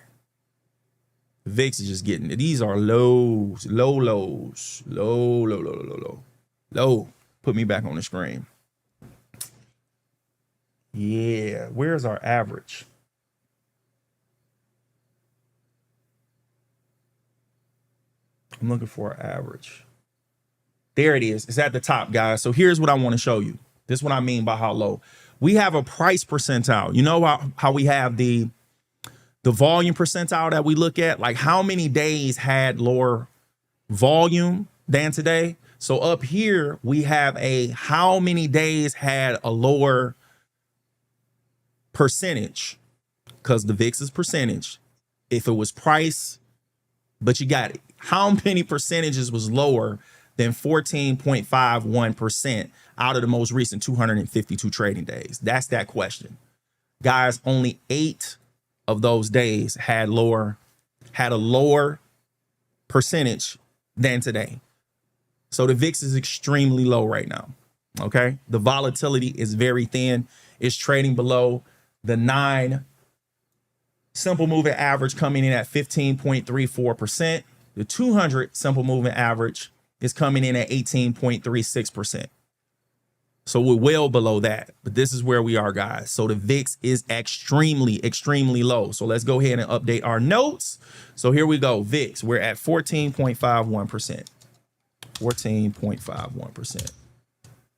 VIX is just getting it. These are lows, low. Put me back on the screen. Yeah, where's our average? I'm looking for our average. There it is. It's at the top, guys. So here's what I want to show you. This is what I mean by how low. We have a price percentile. You know how we have the volume percentile that we look at, like how many days had lower volume than today. So up here, we have a how many days had a lower percentage, because the VIX is percentage. If it was price, but you got it. How many percentages was lower than 14.51% out of the most recent 252 trading days? That's that question. Guys, only 8 of those days had a lower percentage than today. So the VIX is extremely low right now. Okay. The volatility is very thin. It's trading below the 9 simple moving average, coming in at 15.34%. The 200 simple moving average is coming in at 18.36%. So we're well below that, but this is where we are, guys. So the VIX is extremely low. So let's go ahead and update our notes. So here we go. VIX, we're at 14.51%. 14.51%.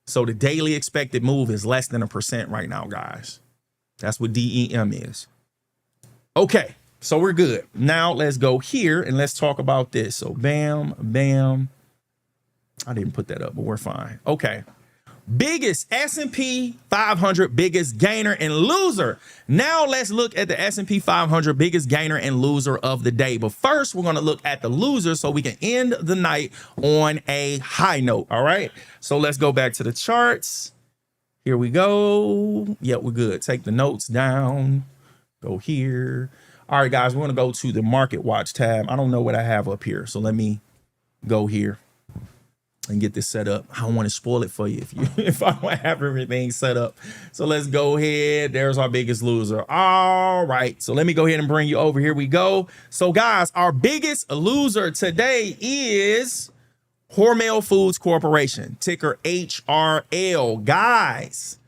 So the daily expected move is less than 1% right now, guys. That's what DEM is. Okay, so we're good. Now let's go here and let's talk about this. So bam, bam. I didn't put that up, but we're fine. Okay. Biggest S&P 500 biggest gainer and loser. Now let's look at the S&P 500 biggest gainer and loser of the day. But first, we're going to look at the loser so we can end the night on a high note. All right. So let's go back to the charts. Here we go. Yep, we're good. Take the notes down. Go here. All right, guys, we're going to go to the Market Watch tab. I don't know what I have up here, so let me go here and get this set up. I don't want to spoil it for you if I don't have everything set up. So let's go ahead. There's our biggest loser. All right. So let me go ahead and bring you over. Here we go. So guys, our biggest loser today is Hormel Foods Corporation, ticker HRL. Guys,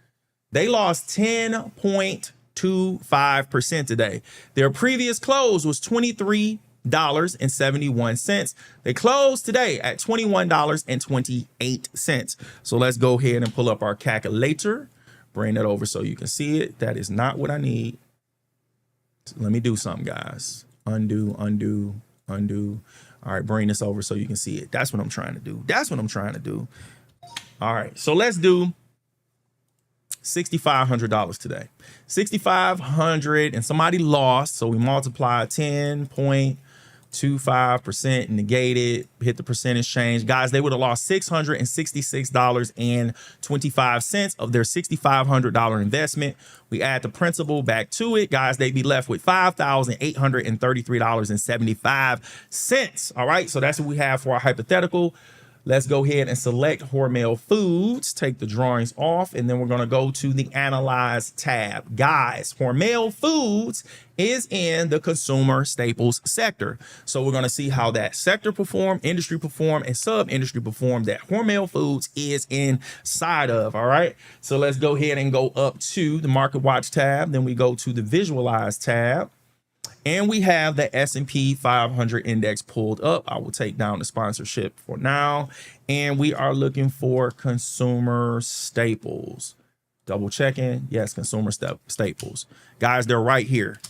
they lost 10.25% today. Their previous close was $23.71. They closed today at $21.28. So let's go ahead and pull up our calculator. Bring that over so you can see it. That is not what I need. So let me do something, guys. Undo, undo, undo. All right, bring this over so you can see it. That's what I'm trying to do. That's what I'm trying to do. All right, so let's do $6,500 today. $6,500, and somebody lost, so we multiply 10.25%, negate it, hit the percentage change. Guys, they would have lost $666.25 of their $6,500 investment. We add the principal back to it, guys, they'd be left with $5,833.75. All right, so that's what we have for our hypothetical. Let's go ahead and select Hormel Foods, take the drawings off, and then we're going to go to the Analyze tab. Guys, Hormel Foods is in the consumer staples sector. So we're going to see how that sector performed, industry performed, and sub-industry performed that Hormel Foods is inside of. All right, so let's go ahead and go up to the Market Watch tab. Then we go to the Visualize tab. And we have the S&P 500 index pulled up. I will take down the sponsorship for now. And we are looking for consumer staples. Double checking. Yes, consumer staples. Guys, they're right here.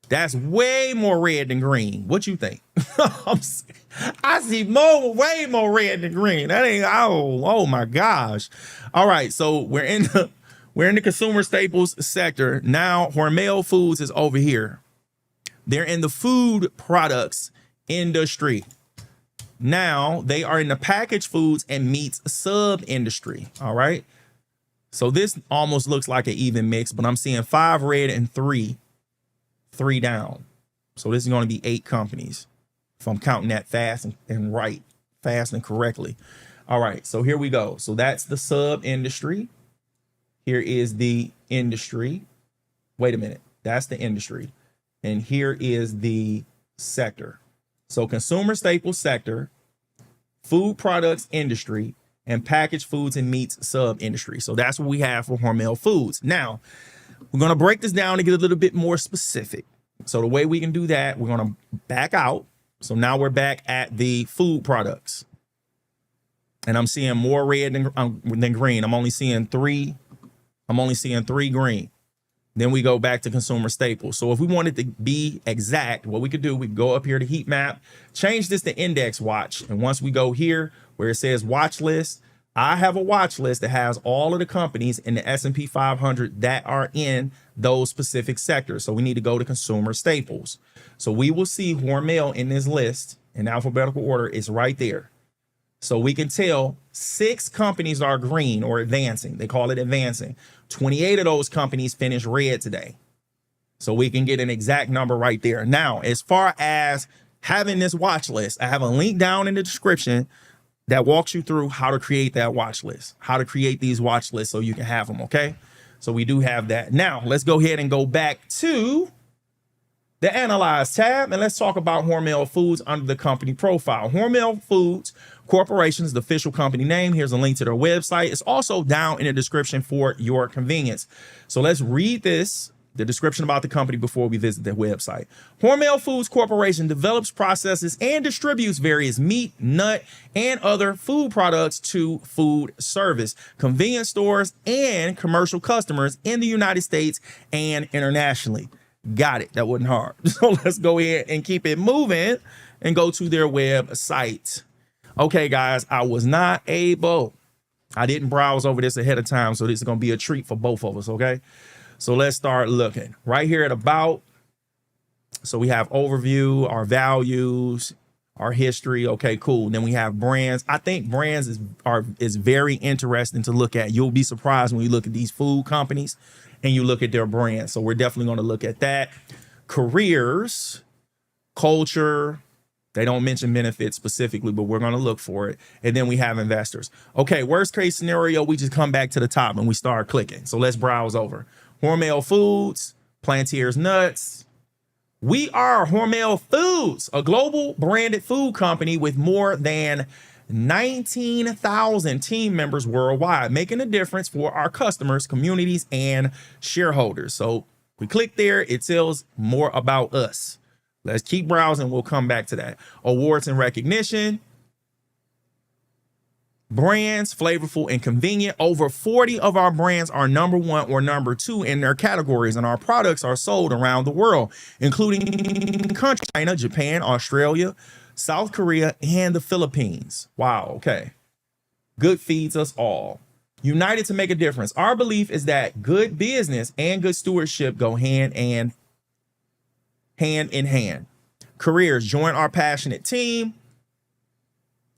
That's way more red than green. What you think? I see way more red than green. That ain't, oh my gosh. All right, so we're in the consumer staples sector. Now Hormel Foods is over here. They're in the food products industry. Now they are in the packaged foods and meats sub industry. All right. So this almost looks like an even mix, but I'm seeing 5 red and 3 down. So this is going to be 8 companies if I'm counting that fast and right, fast and correctly. All right. So here we go. So that's the sub industry. Here is the industry. Wait a minute. That's the industry. And here is the sector. So consumer staples sector, food products industry, and packaged foods and meats sub industry. So that's what we have for Hormel Foods. Now, we're going to break this down to get a little bit more specific. So the way we can do that, we're going to back out. So now we're back at the food products. And I'm seeing more red than green. I'm only seeing 3 green. Then we go back to consumer staples. So if we wanted to be exact, what we could do, we could go up here to heat map, change this to index watch. And once we go here where it says watch list, I have a watch list that has all of the companies in the S&P 500 that are in those specific sectors. So we need to go to consumer staples. So we will see Hormel in this list in alphabetical order. It's right there. So we can tell 6 companies are green or advancing. They call it advancing. 28 of those companies finished red today. So we can get an exact number right there. Now, as far as having this watch list, I have a link down in the description that walks you through how to create that watch list, how to create these watch lists so you can have them, okay? So we do have that. Now, let's go ahead and go back to the Analyze tab, and let's talk about Hormel Foods under the company profile. Hormel Foods Corporation is the official company name. Here's a link to their website. It's also down in the description for your convenience. So let's read this, the description about the company before we visit their website. Hormel Foods Corporation develops, processes, and distributes various meat, nut, and other food products to food service, convenience stores, and commercial customers in the United States and internationally. Got it. That wasn't hard. So let's go ahead and keep it moving and go to their website. Okay, guys, I didn't browse over this ahead of time, so this is going to be a treat for both of us, okay? So let's start looking. Right here at About, so we have overview, our values, our history. Okay, cool. Then we have brands. I think brands is very interesting to look at. You'll be surprised when you look at these food companies and you look at their brands. So we're definitely going to look at that. Careers, culture. They don't mention benefits specifically, but we're going to look for it. And then we have investors. Okay, worst case scenario, we just come back to the top and we start clicking. So let's browse over. Hormel Foods, Plantier's Nuts. We are Hormel Foods, a global branded food company with more than 19,000 team members worldwide, making a difference for our customers, communities, and shareholders. So we click there, it tells more about us. Let's keep browsing. We'll come back to that. Awards and recognition. Brands, flavorful and convenient. Over 40 of our brands are #1 or #2 in their categories, and our products are sold around the world, including China, Japan, Australia, South Korea, and the Philippines. Wow, okay. Good feeds us all. United to make a difference. Our belief is that good business and good stewardship go hand in hand. Careers, join our passionate team.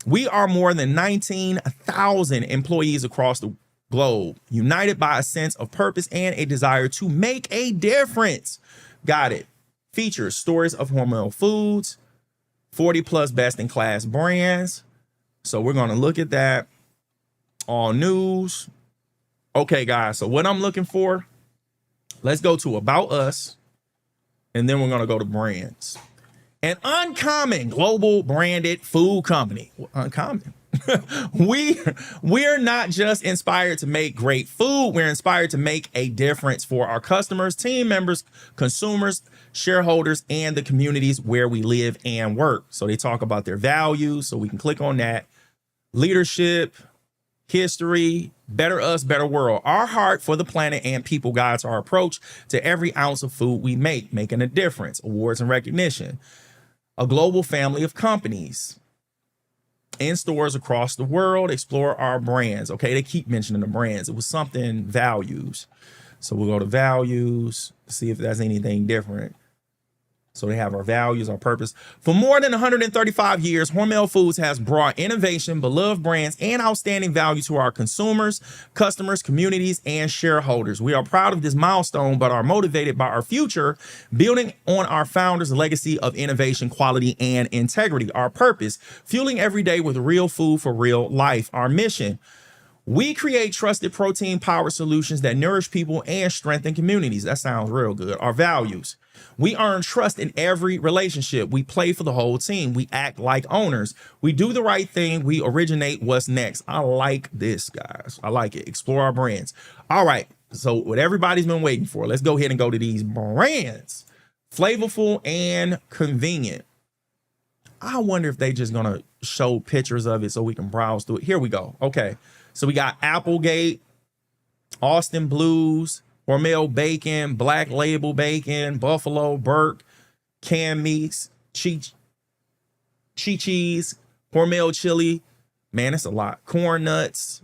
We are more than 19,000 employees across the globe, united by a sense of purpose and a desire to make a difference. Got it. Features, stories of Hormel Foods, 40 plus best in class brands. So we're going to look at that. All news. Okay, guys. So what I'm looking for, let's go to About Us. And then we're going to go to brands. An uncommon global branded food company. Uncommon. We're not just inspired to make great food. We're inspired to make a difference for our customers, team members, consumers, shareholders, and the communities where we live and work. So they talk about their values. So we can click on that. Leadership, history, better us, better world. Our heart for the planet and people guides our approach to every ounce of food we make, making a difference. Awards and recognition. A global family of companies in stores across the world. Explore our brands. Okay, they keep mentioning the brands. It was something values. So we'll go to values, see if there's anything different. So they have our values, our purpose. For more than 135 years, Hormel Foods has brought innovation, beloved brands, and outstanding value to our consumers, customers, communities, and shareholders. We are proud of this milestone, but are motivated by our future, building on our founders' legacy of innovation, quality, and integrity. Our purpose, fueling every day with real food for real life. Our mission, we create trusted protein-powered solutions that nourish people and strengthen communities. That sounds real good. Our values, we earn trust in every relationship. We play for the whole team. We act like owners. We do the right thing. We originate what's next. I like this, guys. I like it. Explore our brands. All right. So what everybody's been waiting for, let's go ahead and go to these brands. Flavorful and convenient. I wonder if they just going to show pictures of it so we can browse through it. Here we go. Okay. So we got Applegate, Austin Blues, Hormel Bacon, Black Label Bacon, Buffalo, Burke, canned meats, Chi-Chi's, Hormel Chili. Man, it's a lot. Corn nuts.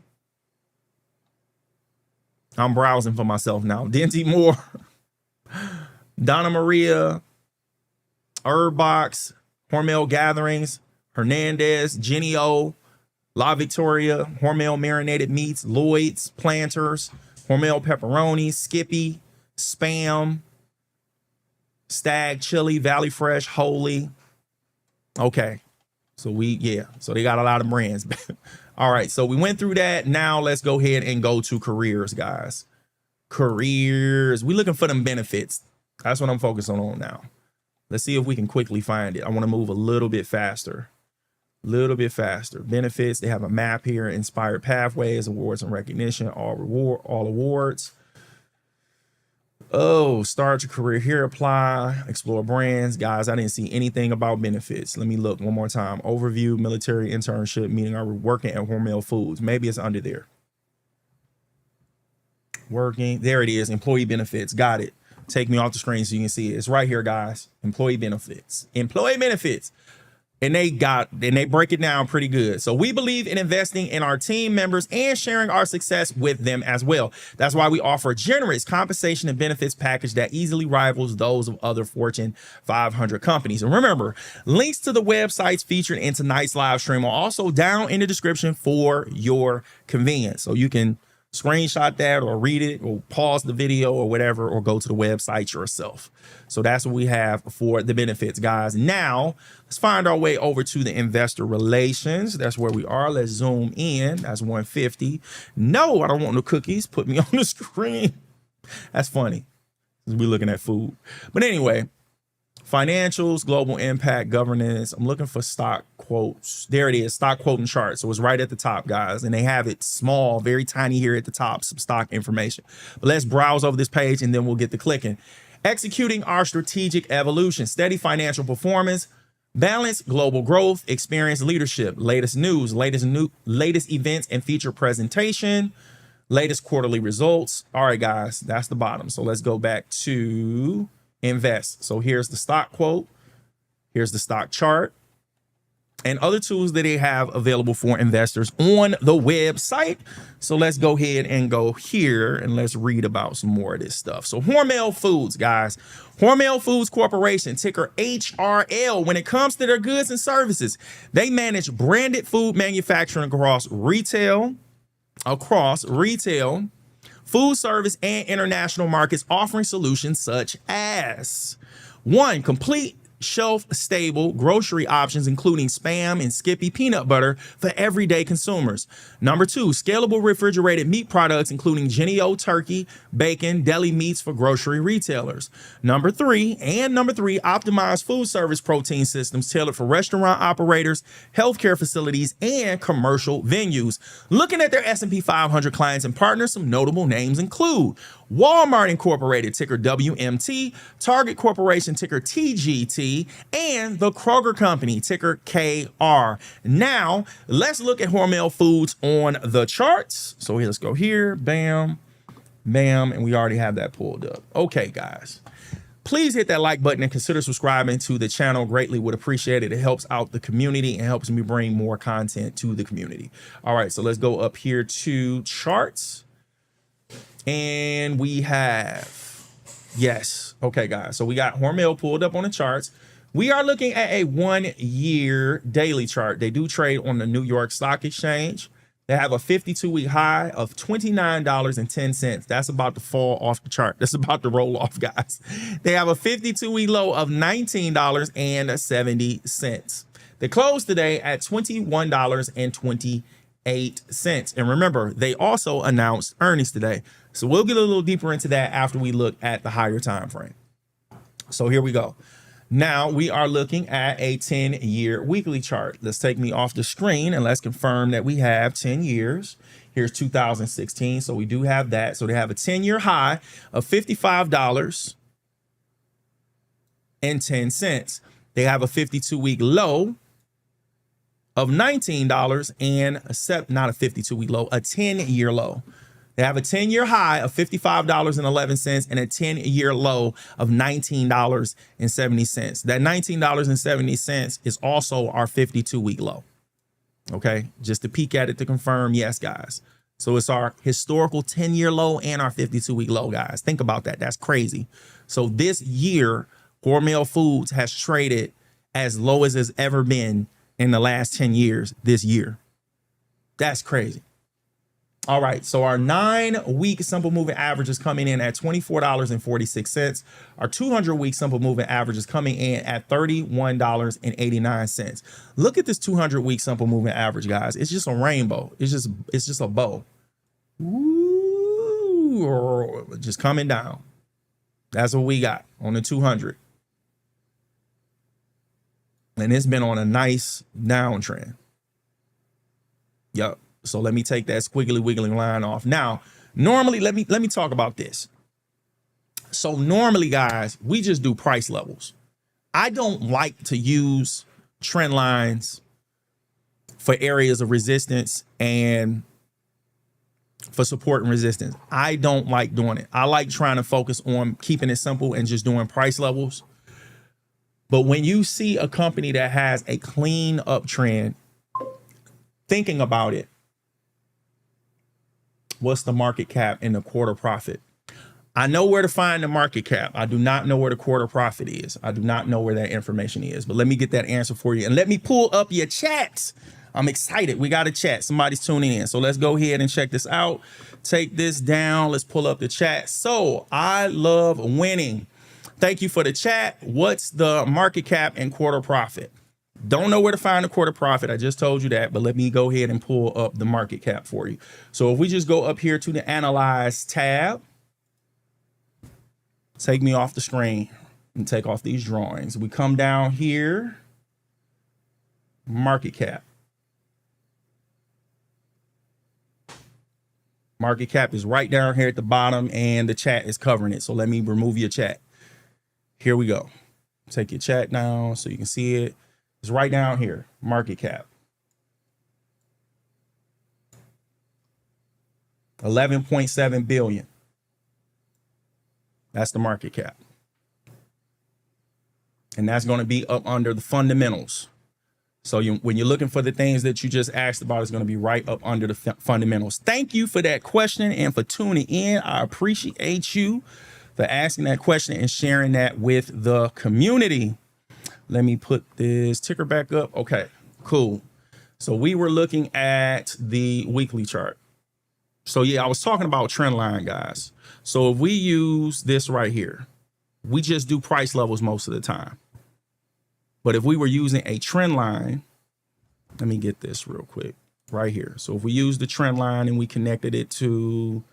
I'm browsing for myself now. Dinty Moore, Donna Maria, Herb Box, Hormel Gatherings, Hernandez, Jenny O, La Victoria, Hormel Marinated Meats, Lloyd's, Planters, Hormel Pepperoni, Skippy, Spam, Stag Chili, Valley Fresh, Holy. Okay. So they got a lot of brands. All right. So we went through that. Now let's go ahead and go to careers, guys. Careers. We looking for them benefits. That's what I'm focusing on now. Let's see if we can quickly find it. I want to move a little bit faster. Benefits. They have a map here. Inspired pathways, awards and recognition, all awards. Oh, start your career here. Apply, explore brands. Guys, I didn't see anything about benefits. Let me look one more time. Overview, military internship, meaning are working at Hormel Foods. Maybe it's under there. Working. There it is. Employee benefits. Got it. Take me off the screen so you can see it. It's right here, guys. Employee benefits. And they break it down pretty good. So we believe in investing in our team members and sharing our success with them as well. That's why we offer a generous compensation and benefits package that easily rivals those of other Fortune 500 companies. And remember, links to the websites featured in tonight's live stream are also down in the description for your convenience. So you can screenshot that or read it or pause the video or whatever, or go to the website yourself. So that's what we have for the benefits, guys. Now let's find our way over to the investor relations. That's where we are. Let's zoom in. That's 150. No, I don't want no cookies. Put me on the screen. That's funny. We're looking at food. But anyway, financials, global impact, governance. I'm looking for stock quotes. There it is, stock quote and chart. So it's right at the top, guys. And they have it small, very tiny here at the top, some stock information. But let's browse over this page and then we'll get to clicking. Executing our strategic evolution, steady financial performance, balanced global growth, experienced leadership, latest news, latest events and feature presentation, latest quarterly results. All right, guys, that's the bottom. So let's go back to invest. So here's the stock quote. Here's the stock chart and other tools that they have available for investors on the website. So let's go ahead and go here and let's read about some more of this stuff. So Hormel Foods, guys, Hormel Foods Corporation, ticker HRL. When it comes to their goods and services, they manage branded food manufacturing across retail, food service, and international markets, offering solutions such as 1, complete shelf-stable grocery options, including Spam and Skippy peanut butter for everyday consumers. Number 2, scalable refrigerated meat products, including Jennie-O turkey, bacon, deli meats for grocery retailers. Number 3, optimized food service protein systems tailored for restaurant operators, healthcare facilities, and commercial venues. Looking at their S&P 500 clients and partners, some notable names include Walmart Incorporated, ticker WMT, Target Corporation, ticker TGT, and the Kroger Company, ticker KR. Now, let's look at Hormel Foods on the charts. So let's go here, bam, bam, and we already have that pulled up. Okay, guys. Please hit that like button and consider subscribing to the channel. Greatly would appreciate it. It helps out the community and helps me bring more content to the community. All right, so let's go up here to charts. And we have, yes. Okay, guys. So we got Hormel pulled up on the charts. We are looking at a 1-year daily chart. They do trade on the New York Stock Exchange. They have a 52-week high of $29.10. That's about to fall off the chart. That's about to roll off, guys. They have a 52-week low of $19.70. They closed today at $21.28. And remember, they also announced earnings today. So we'll get a little deeper into that after we look at the higher time frame. So here we go. Now we are looking at a 10-year weekly chart. Let's take me off the screen and let's confirm that we have 10 years. Here's 2016. So we do have that. So they have a 10-year high of $55.10. They have a 52-week low of $19 and not a 52-week low, a 10-year low. They have a 10-year high of $55.11 and a 10-year low of $19.70. That $19.70 is also our 52-week low. Okay, just to peek at it to confirm, yes, guys. So it's our historical 10-year low and our 52-week low, guys. Think about that. That's crazy. So this year, Hormel Foods has traded as low as it's ever been in the last 10 years this year. That's crazy. All right, so our 9-week simple moving average is coming in at $24.46. Our 200-week simple moving average is coming in at $31.89. Look at this 200-week simple moving average, guys. It's just a rainbow. It's just a bow. Ooh, just coming down. That's what we got on the 200. And it's been on a nice downtrend. Yup. So let me take that squiggly wiggly line off. Now, normally, let me talk about this. So normally, guys, we just do price levels. I don't like to use trend lines for areas of resistance and for support and resistance. I don't like doing it. I like trying to focus on keeping it simple and just doing price levels. But when you see a company that has a clean uptrend, thinking about it, what's the market cap and the quarter profit? I know where to find the market cap. I do not know where the quarter profit is. I do not know where that information is, but let me get that answer for you. And let me pull up your chats. I'm excited. We got a chat. Somebody's tuning in. So let's go ahead and check this out. Take this down. Let's pull up the chat. So I love winning. Thank you for the chat. What's the market cap and quarter profit? Don't know where to find the quarter profit. I just told you that, but let me go ahead and pull up the market cap for you. So if we just go up here to the Analyze tab, take me off the screen and take off these drawings. We come down here, market cap. Market cap is right down here at the bottom and the chat is covering it. So let me remove your chat. Here we go. Take your chat down so you can see it. It's right down here, market cap. 11.7 billion. That's the market cap. And that's going to be up under the fundamentals. So when you're looking for the things that you just asked about, it's going to be right up under the fundamentals. Thank you for that question and for tuning in. I appreciate you for asking that question and sharing that with the community. Let me put this ticker back up. Okay, cool. So we were looking at the weekly chart. So yeah, I was talking about trend line, guys. So if we use this right here, we just do price levels most of the time. But if we were using a trend line, let me get this real quick right here. So if we use the trend line and we connected it to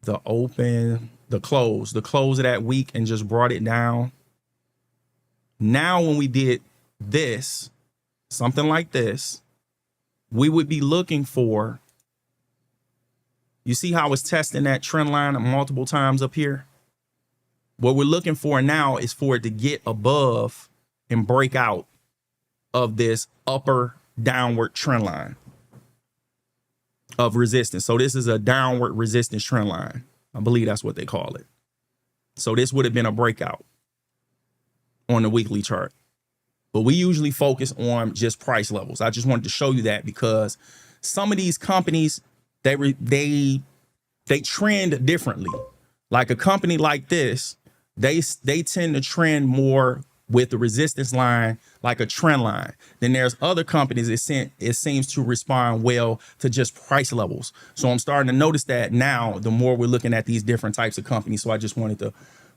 the open, the close of that week and just brought it down. Now, when we did this, something like this, we would be looking for, you see how it's testing that trend line multiple times up here? What we're looking for now is for it to get above and break out of this upper downward trend line of resistance. So this is a downward resistance trend line. I believe that's what they call it. So this would have been a breakout on the weekly chart. But we usually focus on just price levels. I just wanted to show you that because some of these companies, they trend differently. Like a company like this, they tend to trend more with the resistance line like a trend line. Then there's other companies it seems to respond well to just price levels. So I'm starting to notice that now the more we're looking at these different types of companies. So I just wanted to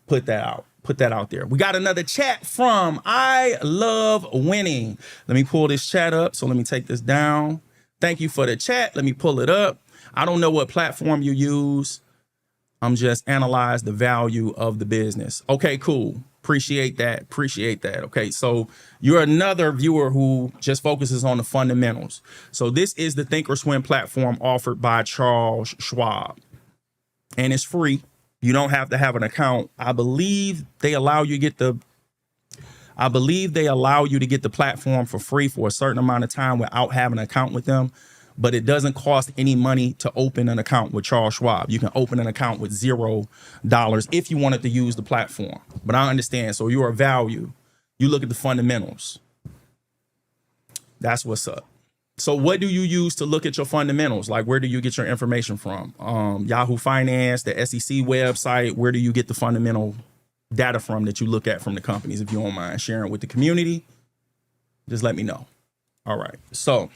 put that out there. We got another chat from I Love Winning. Let me pull this chat up. So let me take this down. Thank you for the chat. Let me pull it up. I don't know what platform you use. I'm just analyze the value of the business. Okay, cool. Appreciate that. Okay, so you're another viewer who just focuses on the fundamentals. So this is the Thinkorswim platform offered by Charles Schwab, and it's free. You don't have to have an account. I believe they allow you to get the platform for free for a certain amount of time without having an account with them. But it doesn't cost any money to open an account with Charles Schwab. You can open an account with $0 if you wanted to use the platform. But I understand. So you're a value. You look at the fundamentals. That's what's up. So what do you use to look at your fundamentals? Like, where do you get your information from? Yahoo Finance, the SEC website. Where do you get the fundamental data from that you look at from the companies? If you don't mind sharing with the community, just let me know. All right. So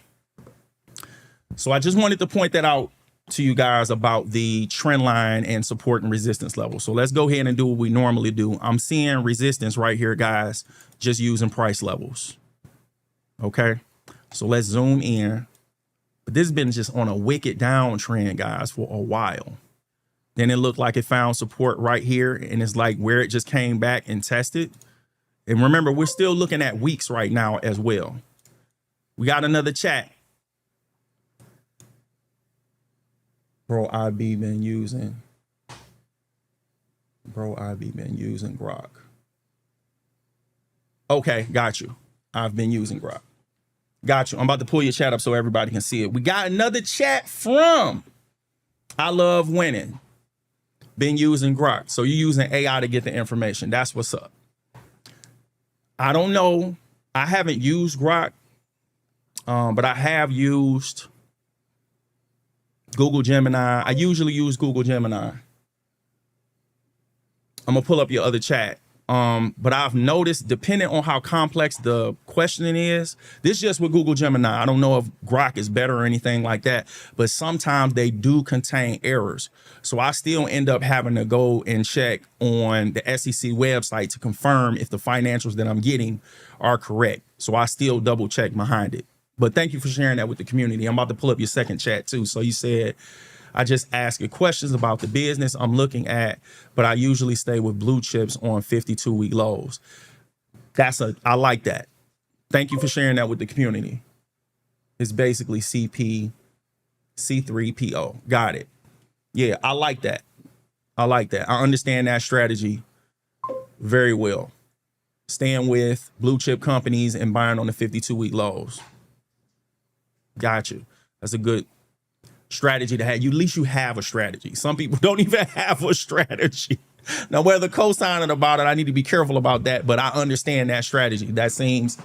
I just wanted to point that out to you guys about the trend line and support and resistance level. So let's go ahead and do what we normally do. I'm seeing resistance right here, guys, just using price levels. Okay, so let's zoom in. But this has been just on a wicked downtrend, guys, for a while. Then it looked like it found support right here, and it's like where it just came back and tested. And remember, we're still looking at weeks right now as well. We got another chat. Bro, IB been using Grok. Okay, got you. I've been using Grok. Got you. I'm about to pull your chat up so everybody can see it. We got another chat from I Love Winning. Been using Grok. So you're using AI to get the information. That's what's up. I don't know. I haven't used Grok, but I have used Google Gemini. I usually use Google Gemini. I'm gonna pull up your other chat. But I've noticed, depending on how complex the questioning is, this is just with Google Gemini. I don't know if Grok is better or anything like that, but sometimes they do contain errors. So I still end up having to go and check on the SEC website to confirm if the financials that I'm getting are correct. So I still double check behind it. But thank you for sharing that with the community. I'm about to pull up your second chat too. So you said, I just ask you questions about the business I'm looking at, but I usually stay with blue chips on 52-week lows. I like that. Thank you for sharing that with the community. It's basically CP, C3PO. Got it. Yeah, I like that. I understand that strategy very well. Staying with blue chip companies and buying on the 52-week lows. Got you. That's a good strategy to have. At least you have a strategy. Some people don't even have a strategy. Now, whether co-signing about it, I need to be careful about that, but I understand that strategy. That seems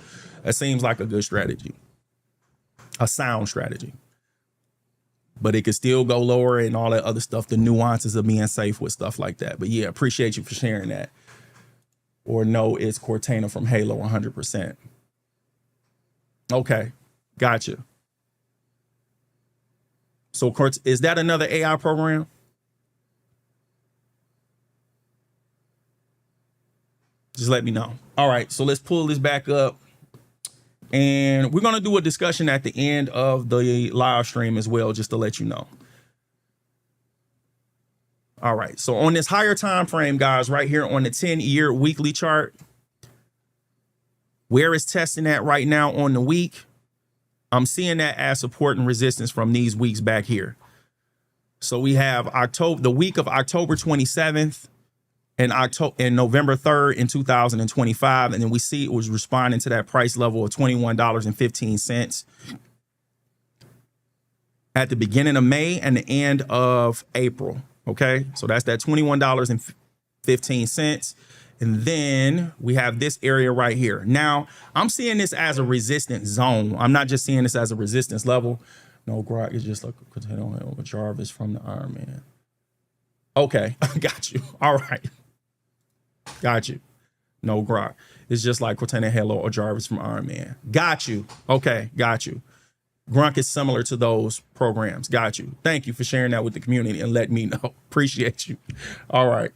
like a good strategy, a sound strategy. But it could still go lower and all that other stuff, the nuances of being safe with stuff like that. But yeah, appreciate you for sharing that. Or no, it's Cortana from Halo 100%. Okay, gotcha. So is that another AI program? Just let me know. All right, so let's pull this back up. And we're going to do a discussion at the end of the live stream as well, just to let you know. All right, so on this higher time frame, guys, right here on the 10-year weekly chart, where it's testing at right now on the week, I'm seeing that as support and resistance from these weeks back here. So we have the week of October 27th and November 3rd in 2025. And then we see it was responding to that price level of $21.15 at the beginning of May and the end of April. Okay, so that's that $21.15. And then we have this area right here. Now, I'm seeing this as a resistance zone. I'm not just seeing this as a resistance level. No, Grok is just like a Jarvis from the Iron Man. Okay, got you. All right. Got you. No, Grok. It's just like Cortana Hello or Jarvis from Iron Man. Got you. Okay, got you. Grunk is similar to those programs. Got you. Thank you for sharing that with the community and letting me know. Appreciate you. All right.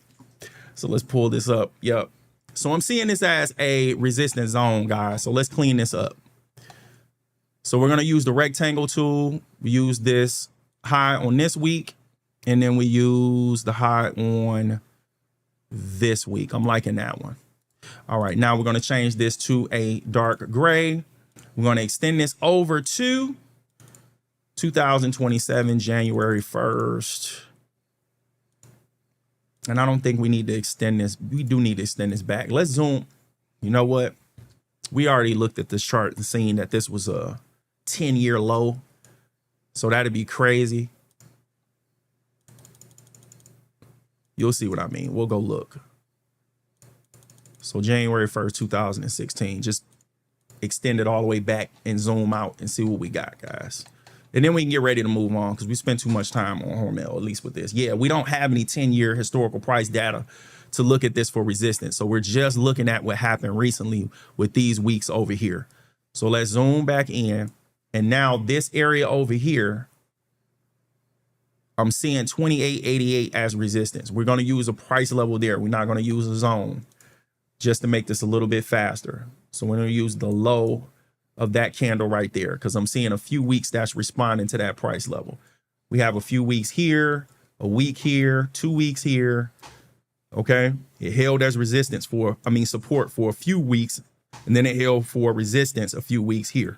So let's pull this up. Yep. So I'm seeing this as a resistance zone, guys. So let's clean this up. So we're going to use the rectangle tool. We use this high on this week, and then we use the high on this week. I'm liking that one. All right. Now we're going to change this to a dark gray. We're going to extend this over to 2027, January 1st. And I don't think we need to extend this. We do need to extend this back. Let's zoom. You know what? We already looked at this chart and seen that this was a 10-year low. So that'd be crazy. You'll see what I mean. We'll go look. So January 1st, 2016, just extend it all the way back and zoom out and see what we got, guys. And then we can get ready to move on because we spent too much time on Hormel, at least with this. Yeah, we don't have any 10-year historical price data to look at this for resistance. So we're just looking at what happened recently with these weeks over here. So let's zoom back in. And now this area over here, I'm seeing 28.88 as resistance. We're going to use a price level there. We're not going to use a zone just to make this a little bit faster. So we're going to use the low of that candle right there because I'm seeing a few weeks that's responding to that price level. We have a few weeks here, a week here, 2 weeks here. Okay. It held as resistance support for a few weeks, and then it held for resistance a few weeks here.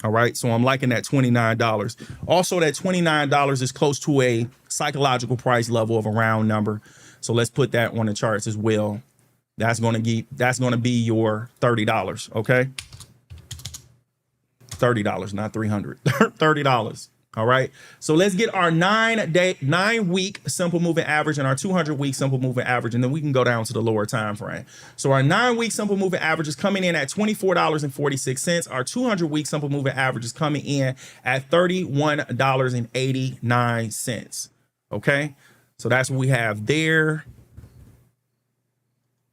All right. So I'm liking that $29. Also, that $29 is close to a psychological price level of a round number. So let's put that on the charts as well. That's going to be your $30. Okay. $30, not $300. $30. All right. So let's get our 9-week simple moving average and our 200-week simple moving average, and then we can go down to the lower time frame. So our 9-week simple moving average is coming in at $24.46. Our 200-week simple moving average is coming in at $31.89. Okay. So that's what we have there.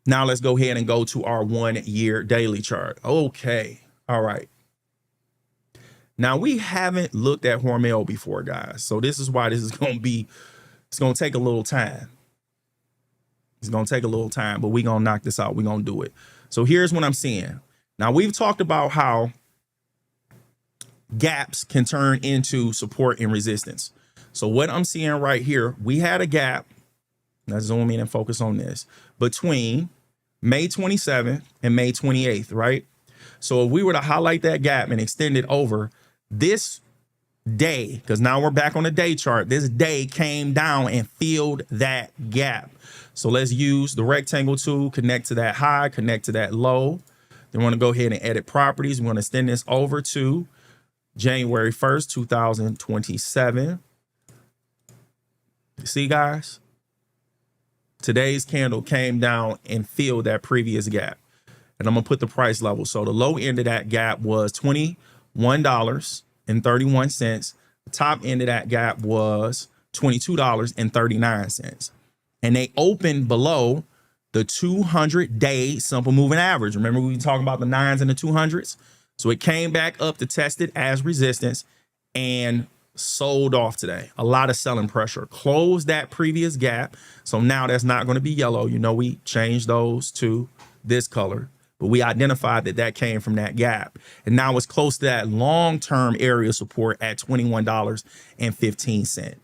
Now let's go ahead and go to our 1-year daily chart. Okay. All right. Now, we haven't looked at Hormel before, guys. So this is why this is going to be, it's going to take a little time. It's going to take a little time, but we're going to knock this out. We're going to do it. So here's what I'm seeing. Now, we've talked about how gaps can turn into support and resistance. So what I'm seeing right here, we had a gap. Let's zoom in and focus on this between May 27th and May 28th, right? So if we were to highlight that gap and extend it over this day, because now we're back on the day chart, this day came down and filled that gap. So let's use the rectangle tool, connect to that high, connect to that low. Then we want to go ahead and edit properties. We want to extend this over to January 1st, 2027. See, guys? Today's candle came down and filled that previous gap. And I'm going to put the price level. So the low end of that gap was $21.31. The top end of that gap was $22.39. And they opened below the 200-day simple moving average. Remember, we were talking about the 9s and the 200s? So it came back up to test it as resistance and sold off today. A lot of selling pressure. Closed that previous gap. So now that's not going to be yellow. You know, we changed those to this color, but we identified that that came from that gap. And now it's close to that long-term area support at $21.15.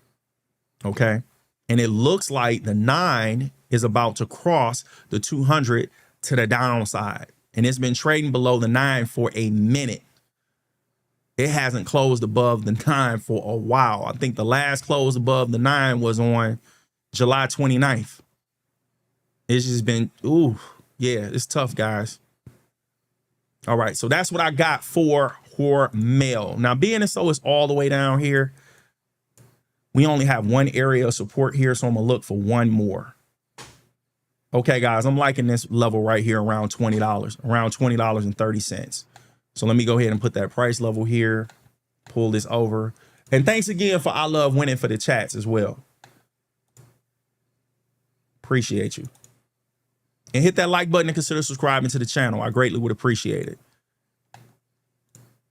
Okay. And it looks like the 9 is about to cross the 200 to the downside. And it's been trading below the 9 for a minute. It hasn't closed above the 9 for a while. I think the last close above the 9 was on July 29th. It's just been, ooh, yeah, it's tough, guys. All right, so that's what I got for Hormel. Now, being as so it's all the way down here, we only have one area of support here, so I'm gonna look for one more. Okay, guys, I'm liking this level right here around $20, around $20.30. So let me go ahead and put that price level here, pull this over. And thanks again for I Love Winning for the chats as well. Appreciate you. And hit that like button and consider subscribing to the channel. I greatly would appreciate it.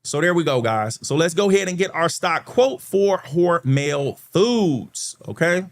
So there we go, guys. So let's go ahead and get our stock quote for Hormel Foods. Okay.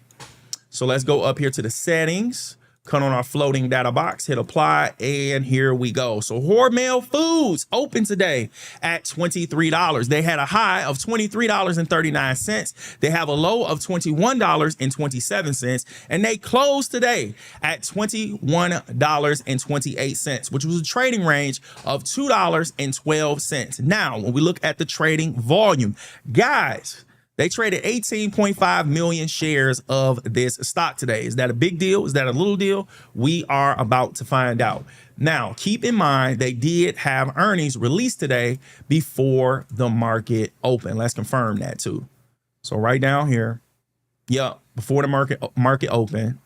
So let's go up here to the settings, cut on our floating data box, hit apply, and here we go. So Hormel Foods opened today at $23. They had a high of $23.39. They have a low of $21.27, and they closed today at $21.28, which was a trading range of $2.12. Now, when we look at the trading volume, guys, they traded 18.5 million shares of this stock today. Is that a big deal? Is that a little deal? We are about to find out. Now, keep in mind, they did have earnings released today before the market opened. Let's confirm that too. So right down here, yep, before the market opened,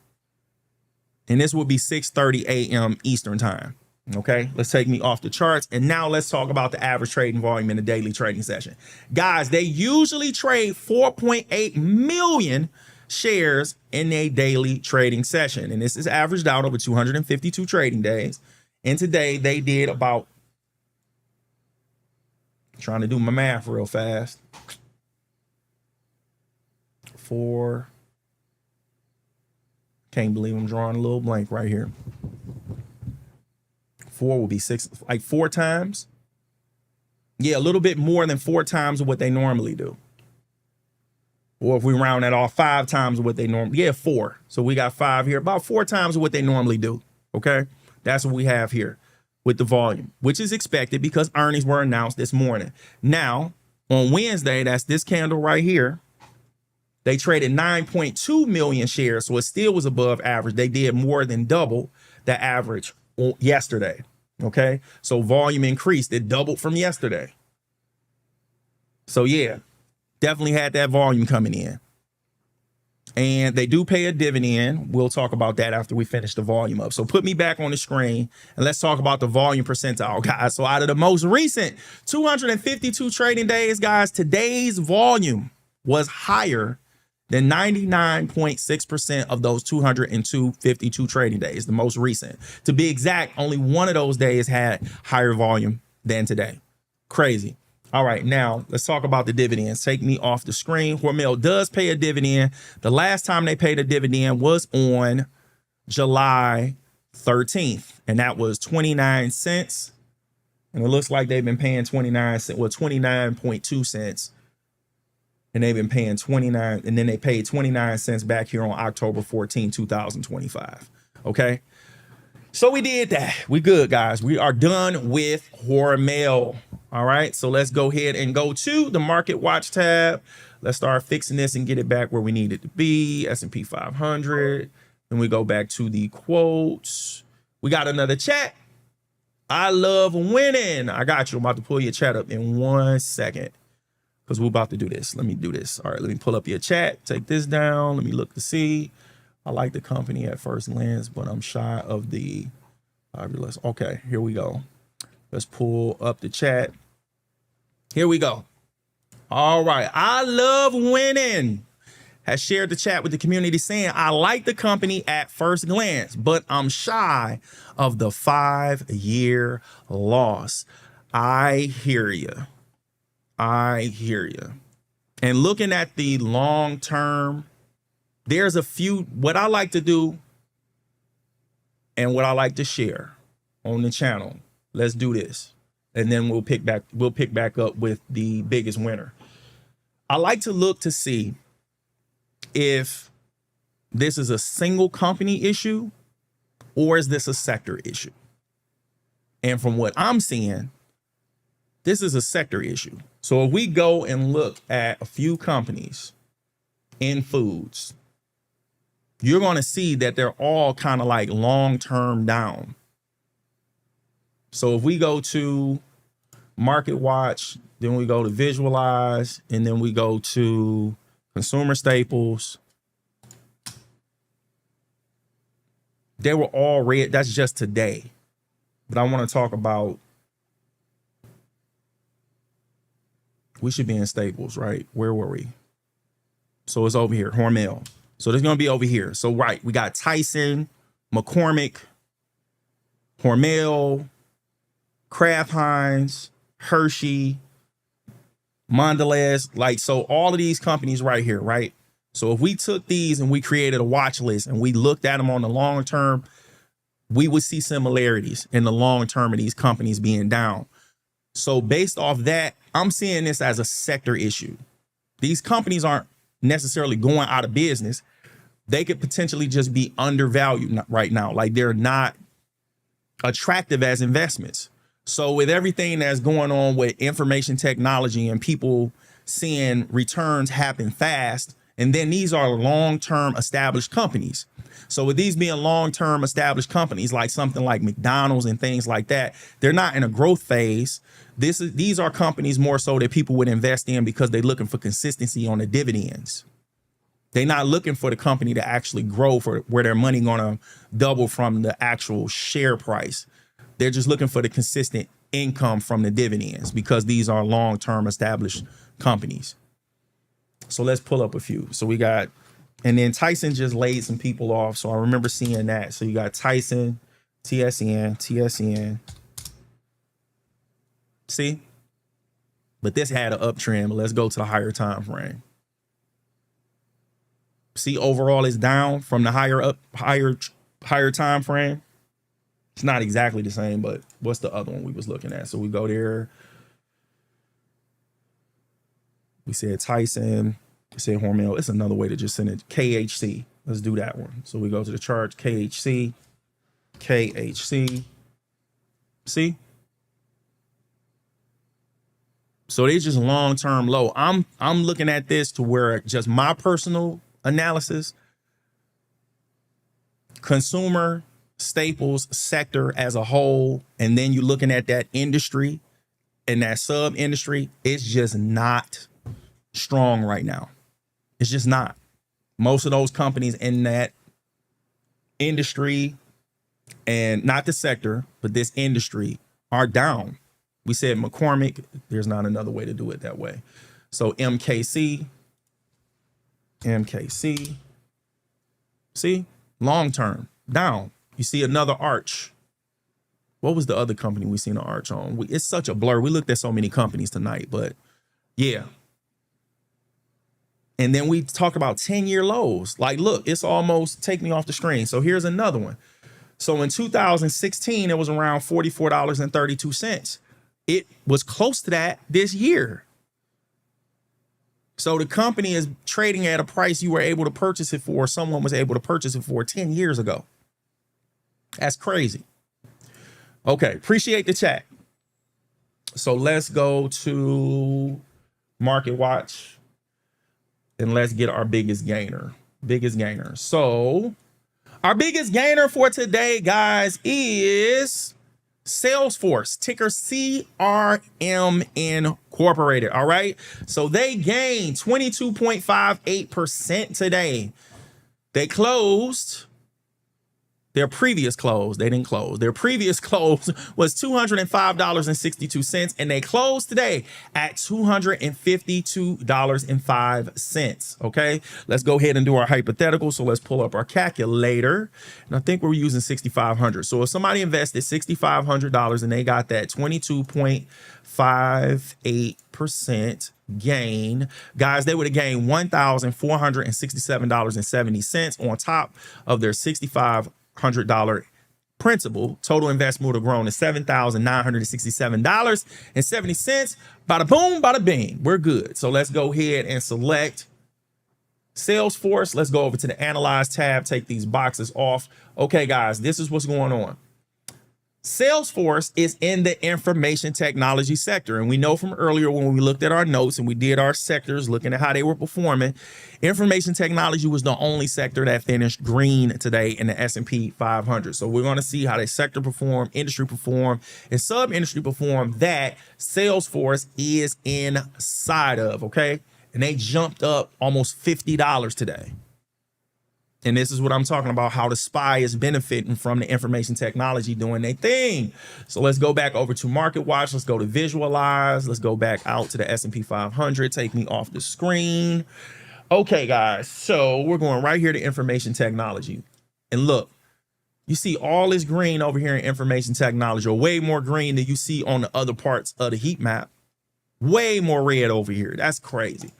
and this would be 6:30 a.m. Eastern time. Okay, let's take me off the charts. And now let's talk about the average trading volume in a daily trading session. Guys, they usually trade 4.8 million shares in a daily trading session. And this is averaged out over 252 trading days. And today they did about, trying to do my math real fast, 4, can't believe I'm drawing a little blank right here. 4 will be 6, like 4 times. Yeah, a little bit more than 4 times what they normally do. Or if we round that off, 5 times what they normally, yeah, 4. So we got 5 here, about 4 times what they normally do. Okay, that's what we have here with the volume, which is expected because earnings were announced this morning. Now, on Wednesday, that's this candle right here, they traded 9.2 million shares, so it still was above average. They did more than double the average yesterday. Okay, so volume increased. It doubled from yesterday. So yeah, definitely had that volume coming in. And they do pay a dividend. We'll talk about that after we finish the volume up. So put me back on the screen and let's talk about the volume percentile, guys. So out of the most recent 252 trading days, guys, today's volume was higher than 99.6% of those 252 trading days, the most recent. To be exact, only one of those days had higher volume than today. Crazy. All right, now let's talk about the dividends. Take me off the screen. Hormel does pay a dividend. The last time they paid a dividend was on July 13th, and that was 29 cents. And it looks like they've been paying 29 cents, well, 29.2 cents. And they've been paying 29, and then they paid 29 cents back here on October 14, 2025. Okay. So we did that. We good, guys. We are done with Hormel. All right. So let's go ahead and go to the Market Watch tab. Let's start fixing this and get it back where we need it to be. S&P 500. Then we go back to the quotes. We got another chat. I love winning. I got you. I'm about to pull your chat up in 1 second, because we're about to do this. Let me do this. All right, let me pull up your chat. Take this down. Let me look to see. I like the company at first glance, but I'm shy of the fabulous. Okay, here we go. Let's pull up the chat. Here we go. All right. I love winning has shared the chat with the community saying, I like the company at first glance, but I'm shy of the 5-year loss. I hear you. I hear you. and looking at the long term, there's a few, what I like to do and what I like to share on the channel. Let's do this. And then we'll pick back up with the biggest winner. I like to look to see if this is a single company issue or is this a sector issue? And from what I'm seeing, this is a sector issue. So if we go and look at a few companies in foods, you're going to see that they're all kind of like long-term down. So if we go to Market Watch, then we go to Visualize, and then we go to Consumer Staples, they were all red. That's just today. But I want to talk about, we should be in Staples, right? Where were we? So it's over here, Hormel. So it's going to be over here. So, right, we got Tyson, McCormick, Hormel, Kraft Heinz, Hershey, Mondelez. Like, so all of these companies right here, right? So if we took these and we created a watch list and we looked at them on the long term, we would see similarities in the long term of these companies being down. So based off that, I'm seeing this as a sector issue. These companies aren't necessarily going out of business. They could potentially just be undervalued right now. Like, they're not attractive as investments. So with everything that's going on with information technology and people seeing returns happen fast, and then these are long-term established companies. So with these being long-term established companies, like something like McDonald's and things like that, they're not in a growth phase. These are companies more so that people would invest in because they're looking for consistency on the dividends. They're not looking for the company to actually grow for where their money gonna double from the actual share price. They're just looking for the consistent income from the dividends because these are long-term established companies. So let's pull up a few. So we got, and then Tyson just laid some people off. So I remember seeing that. So you got Tyson, TSN. See? But this had an uptrend. But let's go to the higher time frame. See, overall it's down from the higher time frame. It's not exactly the same, but what's the other one we was looking at? So we go there. We said Tyson, we said Hormel. It's another way to just send it. KHC. Let's do that one. So we go to the chart, KHC. See? So they just long-term low. I'm looking at this to where just my personal analysis, consumer staples sector as a whole, and then you're looking at that industry and that sub industry, it's just not strong right now. It's just not. Most of those companies in that industry, and not the sector, but this industry, are down. We said McCormick, there's not another way to do it that way. So MKC, see, long term, down. You see another arch. What was the other company we seen an arch on? It's such a blur. We looked at so many companies tonight, but yeah. And then we talked about 10-year lows. Like, look, it's almost take me off the screen. So here's another one. So in 2016, it was around $44.32. It was close to that this year. So the company is trading at a price you were able to purchase it for, someone was able to purchase it for 10 years ago. That's crazy. Okay, appreciate the chat. So let's go to Market Watch and let's get our biggest gainer. So our biggest gainer for today, guys, is Salesforce, ticker CRM Incorporated. All right. So they gained 22.58% today. They closed Their previous close, they didn't close. Their previous close was $205.62, and they closed today at $252.05. Okay, let's go ahead and do our hypothetical. So let's pull up our calculator, and I think we're using 6,500. So if somebody invested $6,500 and they got that 22.58% gain, guys, they would have gained $1,467.70 on top of their $6,500 principal. Total investment would have grown to $7,967.70. Bada boom, bada bing. We're good. So let's go ahead and select Salesforce. Let's go over to the Analyze tab, take these boxes off. Okay, guys, this is what's going on. Salesforce is in the information technology sector. And we know from earlier when we looked at our notes and we did our sectors looking at how they were performing, information technology was the only sector that finished green today in the S&P 500. So we're going to see how the sector perform, industry perform, and sub-industry perform that Salesforce is inside of, okay? And they jumped up almost $50 today. And this is what I'm talking about, how the SPY is benefiting from the information technology doing their thing. So let's go back over to Market Watch. Let's go to Visualize. Let's go back out to the S&P 500. Take me off the screen. Okay, guys. So we're going right here to information technology. And look, you see all this green over here in information technology, or way more green than you see on the other parts of the heat map. Way more red over here. That's crazy.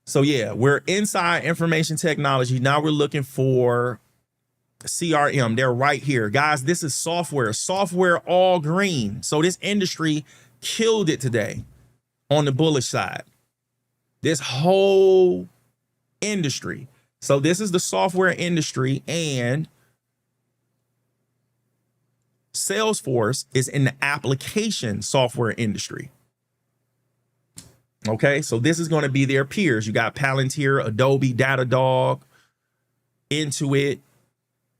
So yeah, we're inside information technology. Now we're looking for CRM. They're right here. Guys, this is software. Software all green. So this industry killed it today on the bullish side. This whole industry. So this is the software industry, and Salesforce is in the application software industry. Okay, so this is going to be their peers. You got Palantir, Adobe, Datadog, Intuit,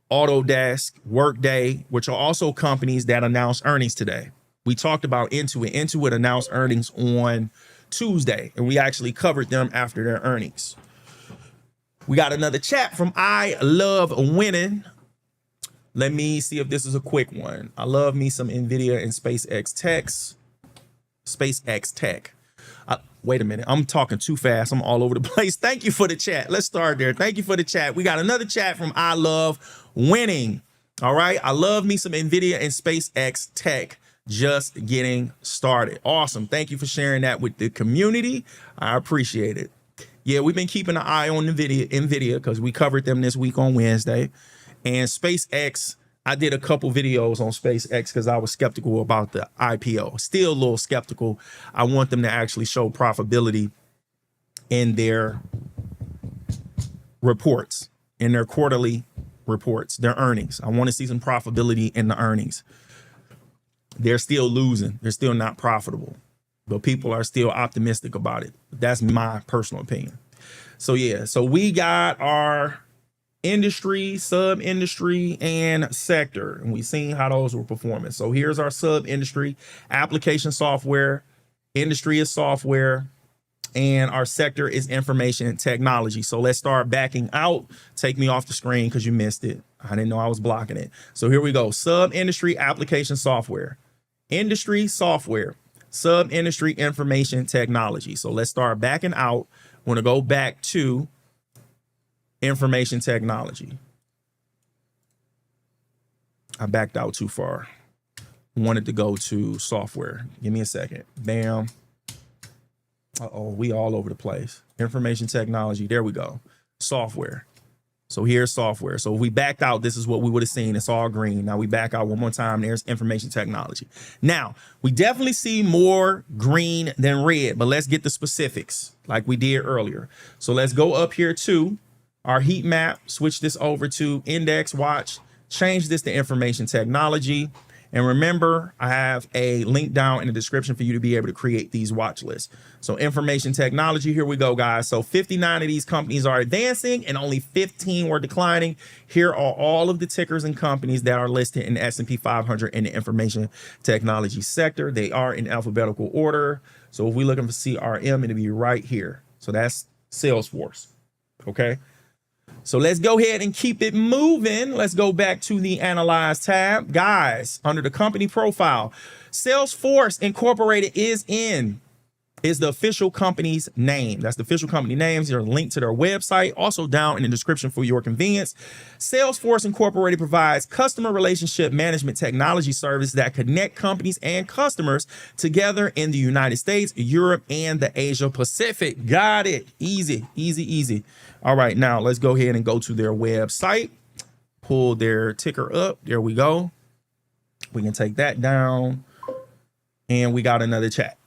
Autodesk, Workday, which are also companies that announced earnings today. We talked about Intuit. Intuit announced earnings on Tuesday, and we actually covered them after their earnings. We got another chat from I Love Winning. Let me see if this is a quick one. I love me some NVIDIA and SpaceX Tech. Wait a minute, I'm talking too fast. I'm all over the place. Thank you for the chat. Let's start there. Thank you for the chat. We got another chat from I Love Winning. All right, I love me some NVIDIA and SpaceX Tech. Just getting started. Awesome. Thank you for sharing that with the community. I appreciate it. Yeah, we've been keeping an eye on NVIDIA because we covered them this week on Wednesday. And SpaceX, I did a couple videos on SpaceX because I was skeptical about the IPO. Still a little skeptical. I want them to actually show profitability in their reports, in their quarterly reports, their earnings. I want to see some profitability in the earnings. They're still losing. They're still not profitable, but people are still optimistic about it. That's my personal opinion. So yeah, so we got our industry, sub-industry, and sector, and we've seen how those were performing. So here's our sub-industry: application software, industry is software, and our sector is information technology. So let's start backing out. Take me off the screen because you missed it. I didn't know I was blocking it. So here we go: sub-industry, application software, industry, software, sub-industry, information technology. So let's start backing out. We're going to go back to information technology. I backed out too far. Wanted to go to software. Give me a second. Bam. Uh-oh, we all over the place. Information technology. There we go. Software. So here's software. So if we backed out, this is what we would have seen. It's all green. Now we back out one more time. There's information technology. Now, we definitely see more green than red, but let's get the specifics like we did earlier. So let's go up here to our heat map, switch this over to index watch, change this to information technology. And remember, I have a link down in the description for you to be able to create these watch lists. So information technology, here we go, guys. So 59 of these companies are advancing and only 15 were declining. Here are all of the tickers and companies that are listed in the S&P 500 in the information technology sector. They are in alphabetical order. So if we're looking for CRM, it'll be right here. So that's Salesforce, okay? So let's go ahead and keep it moving. Let's go back to the Analyze tab. Guys, under the company profile, Salesforce Incorporated is the official company's name. That's the official company names. There's a link to their website, also down in the description for your convenience. Salesforce Incorporated provides customer relationship management technology service that connect companies and customers together in the United States, Europe, and the Asia Pacific. Got it. Easy, easy, easy. All right, now let's go ahead and go to their website, pull their ticker up. There we go. We can take that down, and we got another chat.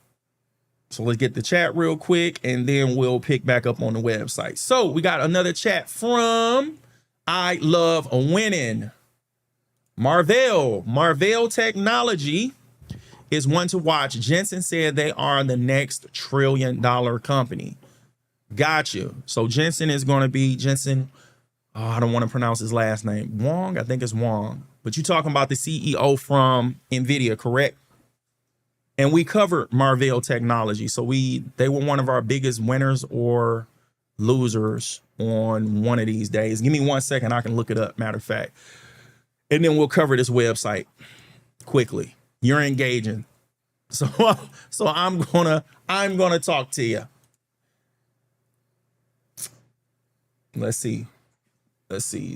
So let's get the chat real quick, and then we'll pick back up on the website. So we got another chat from I Love Winning. Marvell Technology is one to watch. Jensen said they are the next $1 trillion company. Got you. So Jensen is going to be I don't want to pronounce his last name. Wong, I think it's Wong. But you're talking about the CEO from NVIDIA, correct? And we covered Marvell Technology. So they were one of our biggest winners or losers on one of these days. Give me 1 second. I can look it up, matter of fact. And then we'll cover this website quickly. You're engaging. So I'm gonna talk to you. Let's see.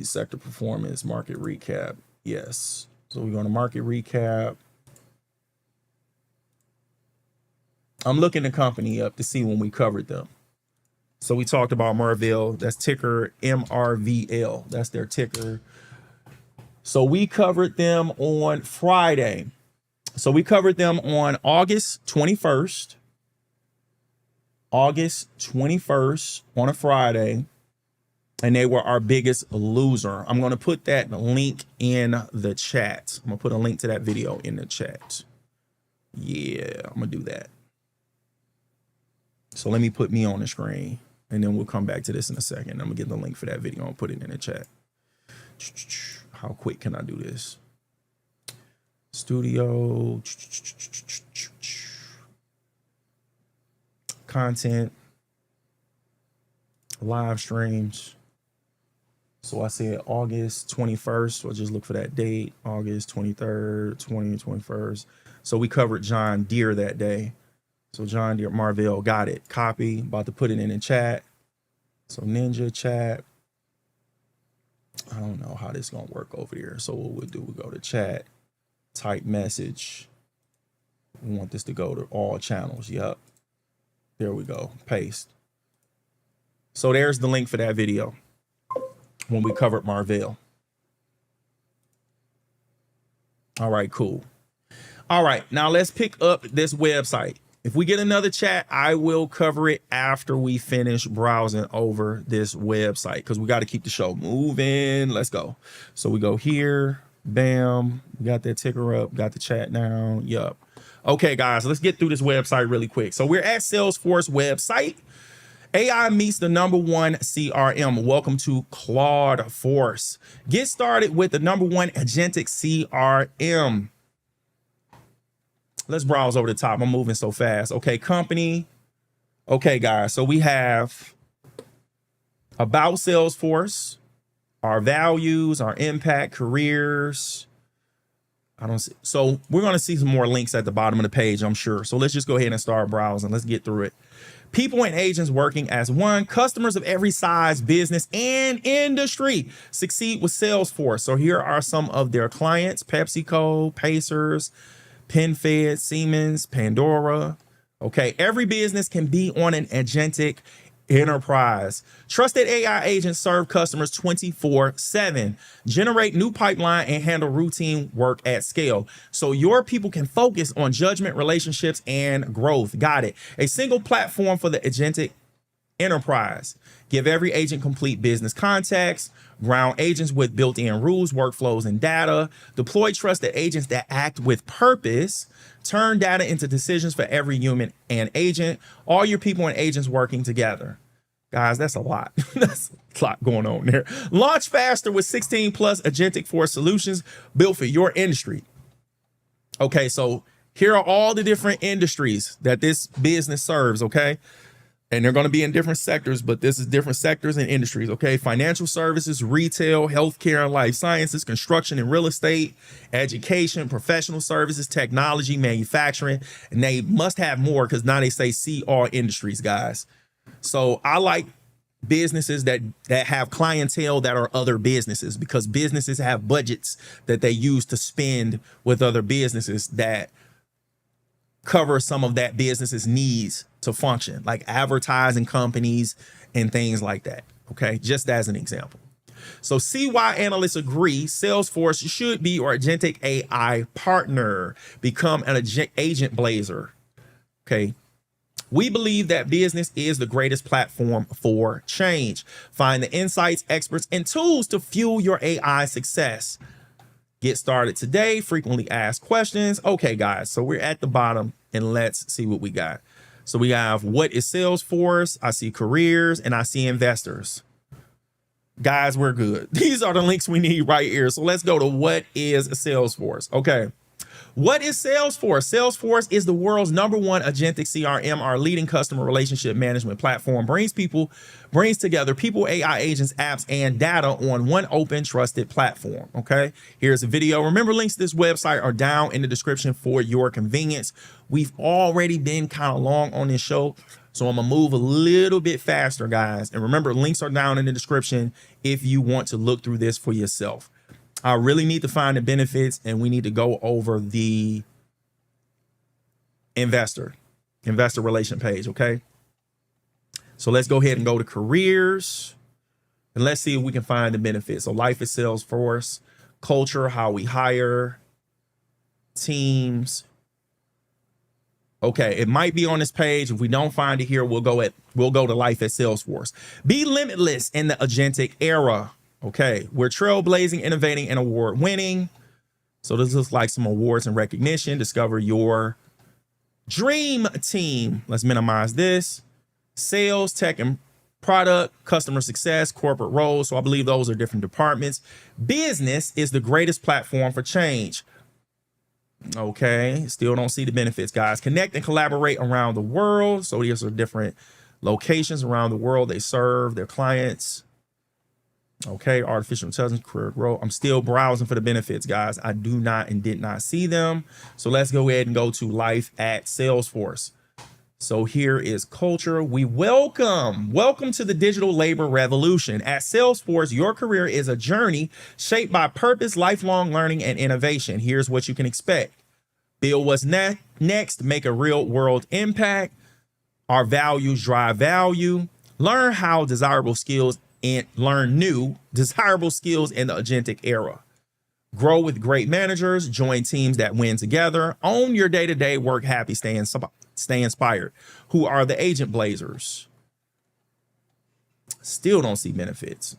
Sector performance, market recap. Yes. So we're going to market recap. I'm looking the company up to see when we covered them. So we talked about Marvell. That's ticker MRVL. That's their ticker. So we covered them on Friday. So we covered them on August 21st. August 21st on a Friday. And they were our biggest loser. I'm going to put that link in the chat. I'm going to put a link to that video in the chat. Yeah, I'm going to do that. So let me put me on the screen, and then we'll come back to this in a second. I'm going to get the link for that video and put it in the chat. How quick can I do this? Studio. Content. Live streams. So I said August 21st. So I'll just look for that date. August 23rd, 21st. So we covered John Deere that day. So John Deere, Marvell, got it. Copy. About to put it in the chat. So Ninja chat. I don't know how this is going to work over here. So what we'll do, we'll go to chat, type message. We want this to go to all channels. Yep. There we go. Paste. So there's the link for that video when we covered Marvell. All right, cool. All right, now let's pick up this website. If we get another chat, I will cover it after we finish browsing over this website because we got to keep the show moving. Let's go. So we go here. Bam. We got that ticker up. Got the chat down. Yup. Okay, guys, let's get through this website really quick. So we're at Salesforce website. AI meets the #1 CRM. Welcome to Claude Force. Get started with the #1 agentic CRM. Let's browse over the top. I'm moving so fast. Okay, company. Okay, guys. So we have about Salesforce, our values, our impact, careers. I don't see. So we're going to see some more links at the bottom of the page, I'm sure. So let's just go ahead and start browsing. Let's get through it. People and agents working as one. Customers of every size, business, and industry succeed with Salesforce. So here are some of their clients: PepsiCo, Pacers, PenFed, Siemens, Pandora. Okay, every business can be on an agentic enterprise. Trusted AI agents serve customers 24/7, generate new pipeline, and handle routine work at scale. So your people can focus on judgment, relationships, and growth. Got it. A single platform for the agentic enterprise. Give every agent complete business context. Ground agents with built-in rules, workflows, and data. Deploy trusted agents that act with purpose. Turn data into decisions for every human and agent. All your people and agents working together. Guys, that's a lot. That's a lot going on there. Launch faster with 16 plus agentic force solutions built for your industry. Okay, so here are all the different industries that this business serves, okay? And they're going to be in different sectors, but this is different sectors and industries, okay? Financial services, retail, healthcare and life sciences, construction and real estate, education, professional services, technology, manufacturing, and they must have more because now they say see all industries, guys. So I like businesses that have clientele that are other businesses, because businesses have budgets that they use to spend with other businesses that cover some of that business's needs to function, like advertising companies and things like that. Okay, just as an example. So see why analysts agree Salesforce should be your agentic AI partner. Become an agent blazer. Okay. We believe that business is the greatest platform for change. Find the insights, experts, and tools to fuel your AI success. Get started today. Frequently asked questions. Okay, guys, so we're at the bottom and let's see what we got. So we have what is Salesforce? I see careers and I see investors. Guys, we're good. These are the links we need right here. So let's go to what is Salesforce. Okay. What is Salesforce? Salesforce is the world's #1 agentic CRM, our leading customer relationship management platform. Brings together people, AI agents, apps, and data on one open, trusted platform. Okay, here's a video. Remember, links to this website are down in the description for your convenience. We've already been kind of long on this show, so I'm gonna move a little bit faster, guys. And remember, links are down in the description if you want to look through this for yourself. I really need to find the benefits, and we need to go over the investor relation page. Okay. So let's go ahead and go to careers and let's see if we can find the benefits. So life is Salesforce, culture, how we hire, teams. Okay, it might be on this page. If we don't find it here, we'll go to life at Salesforce. Be limitless in the agentic era. Okay, we're trailblazing, innovating, and award winning. So this looks like some awards and recognition. Discover your dream team. Let's minimize this. Sales, tech and product, customer success, corporate roles. So I believe those are different departments. Business is the greatest platform for change. Okay, still don't see the benefits, guys. Connect and collaborate around the world. So these are different locations around the world they serve their clients. Okay, artificial intelligence, career growth. I'm still browsing for the benefits, guys. I do not and did not see them. So let's go ahead and go to life at Salesforce. So here is culture. We welcome to the digital labor revolution. At Salesforce, your career is a journey shaped by purpose, lifelong learning, and innovation. Here's what you can expect. Build what's next, make a real world impact. Our values drive value. Learn how desirable skills and learn new desirable skills in the agentic era. Grow with great managers, join teams that win together, own your day-to-day, work happy, stay inspired. Who are the agent blazers? Still don't see benefits.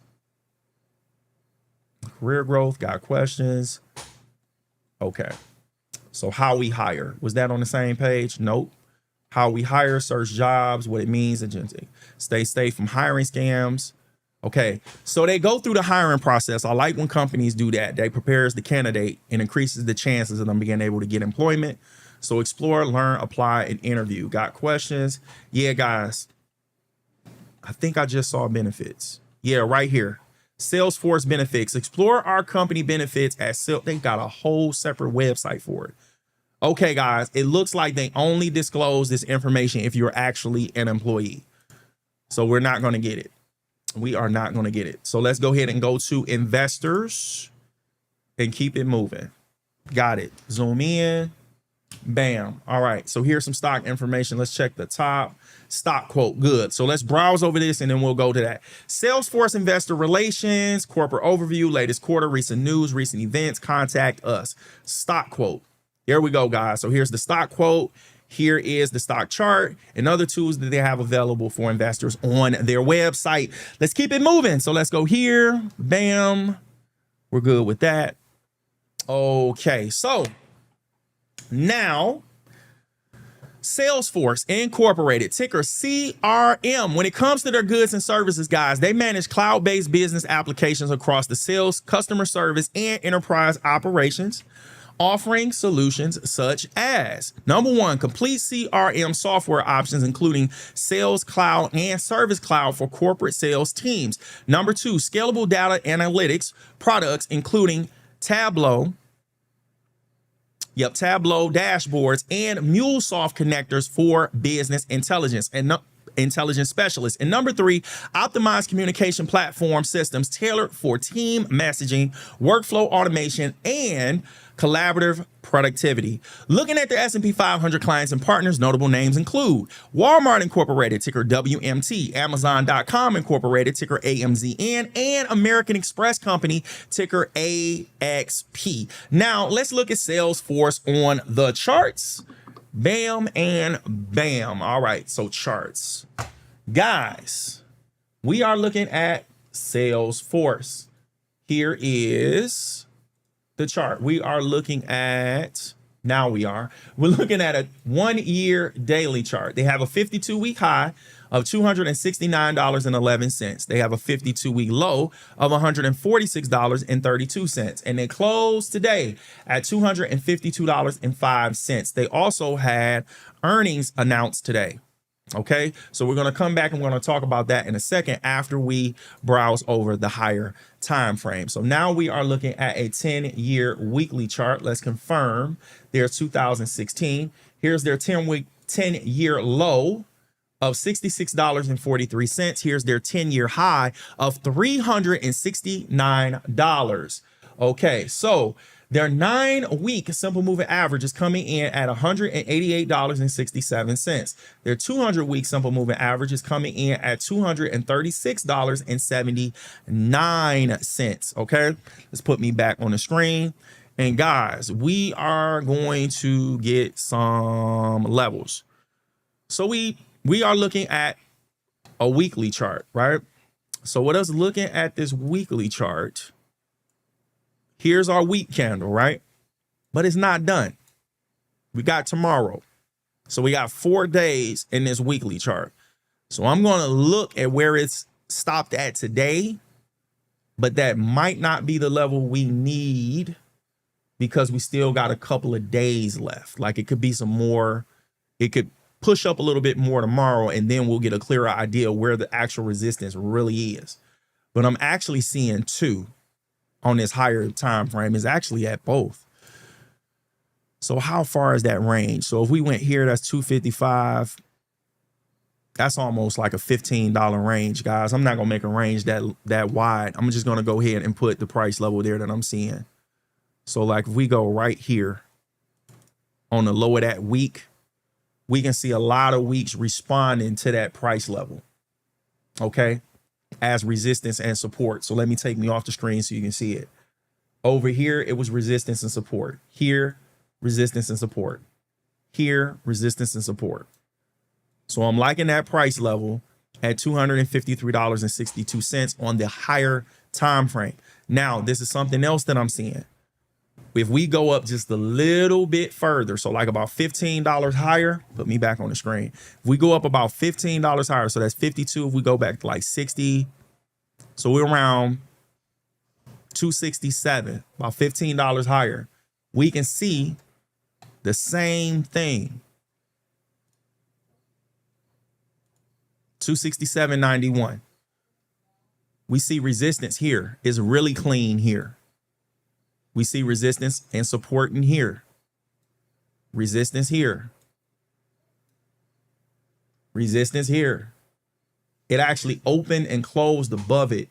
Career growth, got questions. Okay. So how we hire, was that on the same page? Nope. How we hire, search jobs, what it means, agentic. Stay safe from hiring scams. Okay, so they go through the hiring process. I like when companies do that. They prepares the candidate and increases the chances of them being able to get employment. So explore, learn, apply, and interview. Got questions? Yeah, guys. I think I just saw benefits. Yeah, right here. Salesforce benefits. Explore our company benefits at they got a whole separate website for it. Okay, guys, it looks like they only disclose this information if you're actually an employee. So we're not going to get it. We are not going to get it. So let's go ahead and go to investors and keep it moving. Got it. Zoom in. Bam. All right. So here's some stock information. Let's check the top stock quote. Good. So let's browse over this and then we'll go to that. Salesforce investor relations, corporate overview, latest quarter, recent news, recent events, contact us. Stock quote. Here we go, guys. So here's the stock quote. Here is the stock chart and other tools that they have available for investors on their website. Let's keep it moving. So let's go here. Bam. We're good with that. Okay. So now Salesforce Incorporated, ticker CRM. When it comes to their goods and services, guys, they manage cloud-based business applications across the sales, customer service, and enterprise operations. offering solutions such as number one, complete CRM software options, including Sales Cloud and Service Cloud for corporate sales teams. Number two, scalable data analytics products, including Tableau dashboards and MuleSoft connectors for business intelligence and intelligence specialists. And number three, optimized communication platform systems tailored for team messaging, workflow automation, and collaborative productivity. Looking at the S&P 500 clients and partners, notable names include Walmart Incorporated, ticker WMT, Amazon.com Incorporated, ticker AMZN, and American Express Company, ticker AXP. Now, let's look at Salesforce on the charts. Bam and bam. All right, so charts. Guys, we are looking at Salesforce. Here is the chart. We're looking at a 1 year daily chart. They have a 52-week high of $269.11. They have a 52-week low of $146.32. And they closed today at $252.05. They also had earnings announced today. Okay, so we're going to come back and we're going to talk about that in a second after we browse over the higher time frame. So now we are looking at a 10-year weekly chart. Let's confirm their 2016. Here's their 10-year low of $66.43. Here's their 10-year high of $369. Okay, so their 9-week simple moving average is coming in at $188.67. Their 200-week simple moving average is coming in at $236.79. Okay, let's put me back on the screen. And guys, we are going to get some levels. So we are looking at a weekly chart, right? So with us looking at this weekly chart, here's our week candle, right? But it's not done. We got tomorrow. So we got 4 days in this weekly chart. So I'm going to look at where it's stopped at today, but that might not be the level we need because we still got a couple of days left. Like it could be some more, it could push up a little bit more tomorrow, and then we'll get a clearer idea where the actual resistance really is. But I'm actually seeing two on this higher time frame. Is actually at both. So how far is that range? So if we went here, that's 255. That's almost like a $15 range, guys. I'm not gonna make a range that wide. I'm just gonna go ahead and put the price level there that I'm seeing. So like if we go right here on the low of that week, we can see a lot of weeks responding to that price level, okay, as resistance and support. So let me take me off the screen so you can see it. Over here, it was resistance and support. Here, resistance and support. Here, resistance and support. So I'm liking that price level at $253.62 on the higher time frame. Now, this is something else that I'm seeing. If we go up just a little bit further, so like about $15 higher, put me back on the screen. If we go up about $15 higher, so that's 52. If we go back to like 60, so we're around 267, about $15 higher, we can see the same thing. 267.91. We see resistance here is really clean here. We see resistance and support in here. Resistance here. Resistance here. It actually opened and closed above it.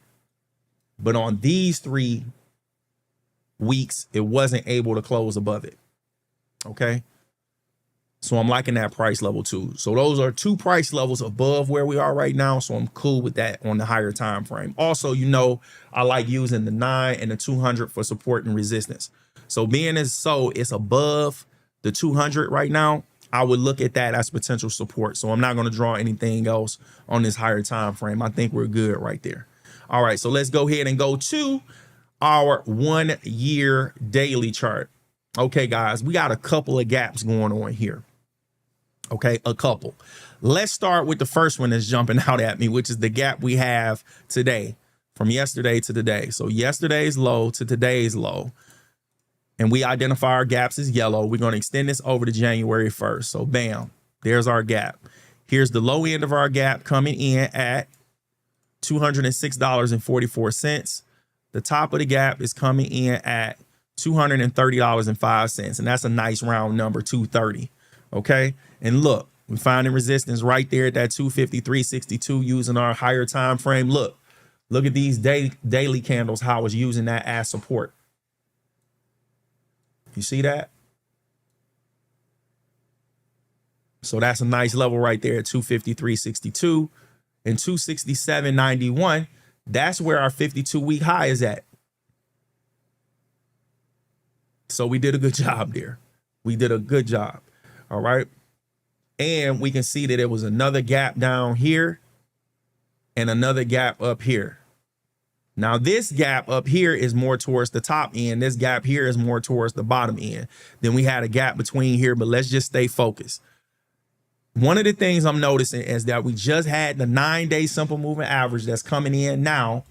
But on these 3 weeks, it wasn't able to close above it. Okay. So I'm liking that price level too. So those are 2 price levels above where we are right now. So I'm cool with that on the higher time frame. Also, you know, I like using the 9 and the 200 for support and resistance. So being as so it's above the 200 right now, I would look at that as potential support. So I'm not going to draw anything else on this higher time frame. I think we're good right there. All right, so let's go ahead and go to our 1 year daily chart. Okay, guys, we got a couple of gaps going on here. Okay, a couple. Let's start with the first one that's jumping out at me, which is the gap we have today from yesterday to today. So yesterday's low to today's low. and we identify our gaps as yellow. We're going to extend this over to January 1st. So bam, there's our gap. Here's the low end of our gap coming in at $206.44. The top of the gap is coming in at $230.05. And that's a nice round number, 230. Okay. And look, we're finding resistance right there at that 253.62 using our higher time frame. Look at these daily candles, how it's using that as support. You see that? So that's a nice level right there at 253.62 and 267.91. That's where our 52-week high is at. So we did a good job there. We did a good job. All right. And we can see that it was another gap down here and another gap up here. Now, this gap up here is more towards the top end. This gap here is more towards the bottom end. Then we had a gap between here, but let's just stay focused. One of the things I'm noticing is that we just had the 9-day simple moving average that's coming in now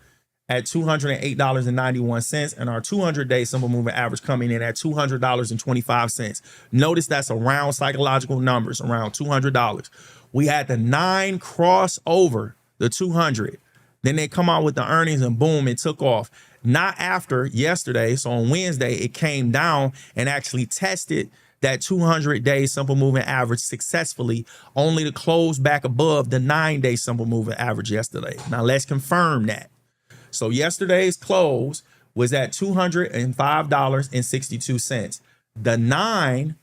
at $208.91, and our 200-day simple moving average coming in at $200.25. Notice that's around psychological numbers, around $200. We had the 9 cross over the 200. Then they come out with the earnings and boom, it took off. Not after yesterday. So on Wednesday, it came down and actually tested that 200-day simple moving average successfully, only to close back above the 9-day simple moving average yesterday. Now let's confirm that. So yesterday's close was at $205.62. The 9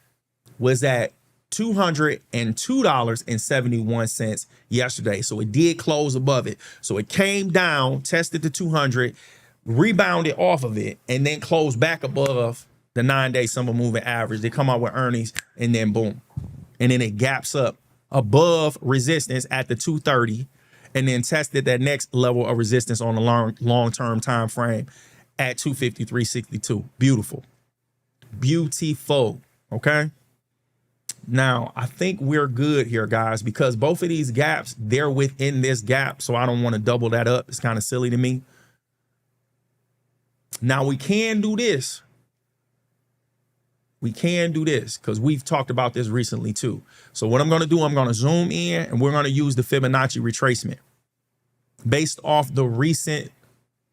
was at $202.71 yesterday. So it did close above it. So it came down, tested the 200, rebounded off of it, and then closed back above the 9-day simple moving average. They come out with earnings and then boom. And then it gaps up above resistance at the 230 and then tested that next level of resistance on the long-term time frame at 253.62. Beautiful. Beautiful. Okay. Now, I think we're good here, guys, because both of these gaps, they're within this gap. So I don't want to double that up. It's kind of silly to me. Now, we can do this. We can do this because we've talked about this recently, too. So what I'm going to do, I'm going to zoom in and we're going to use the Fibonacci retracement based off the recent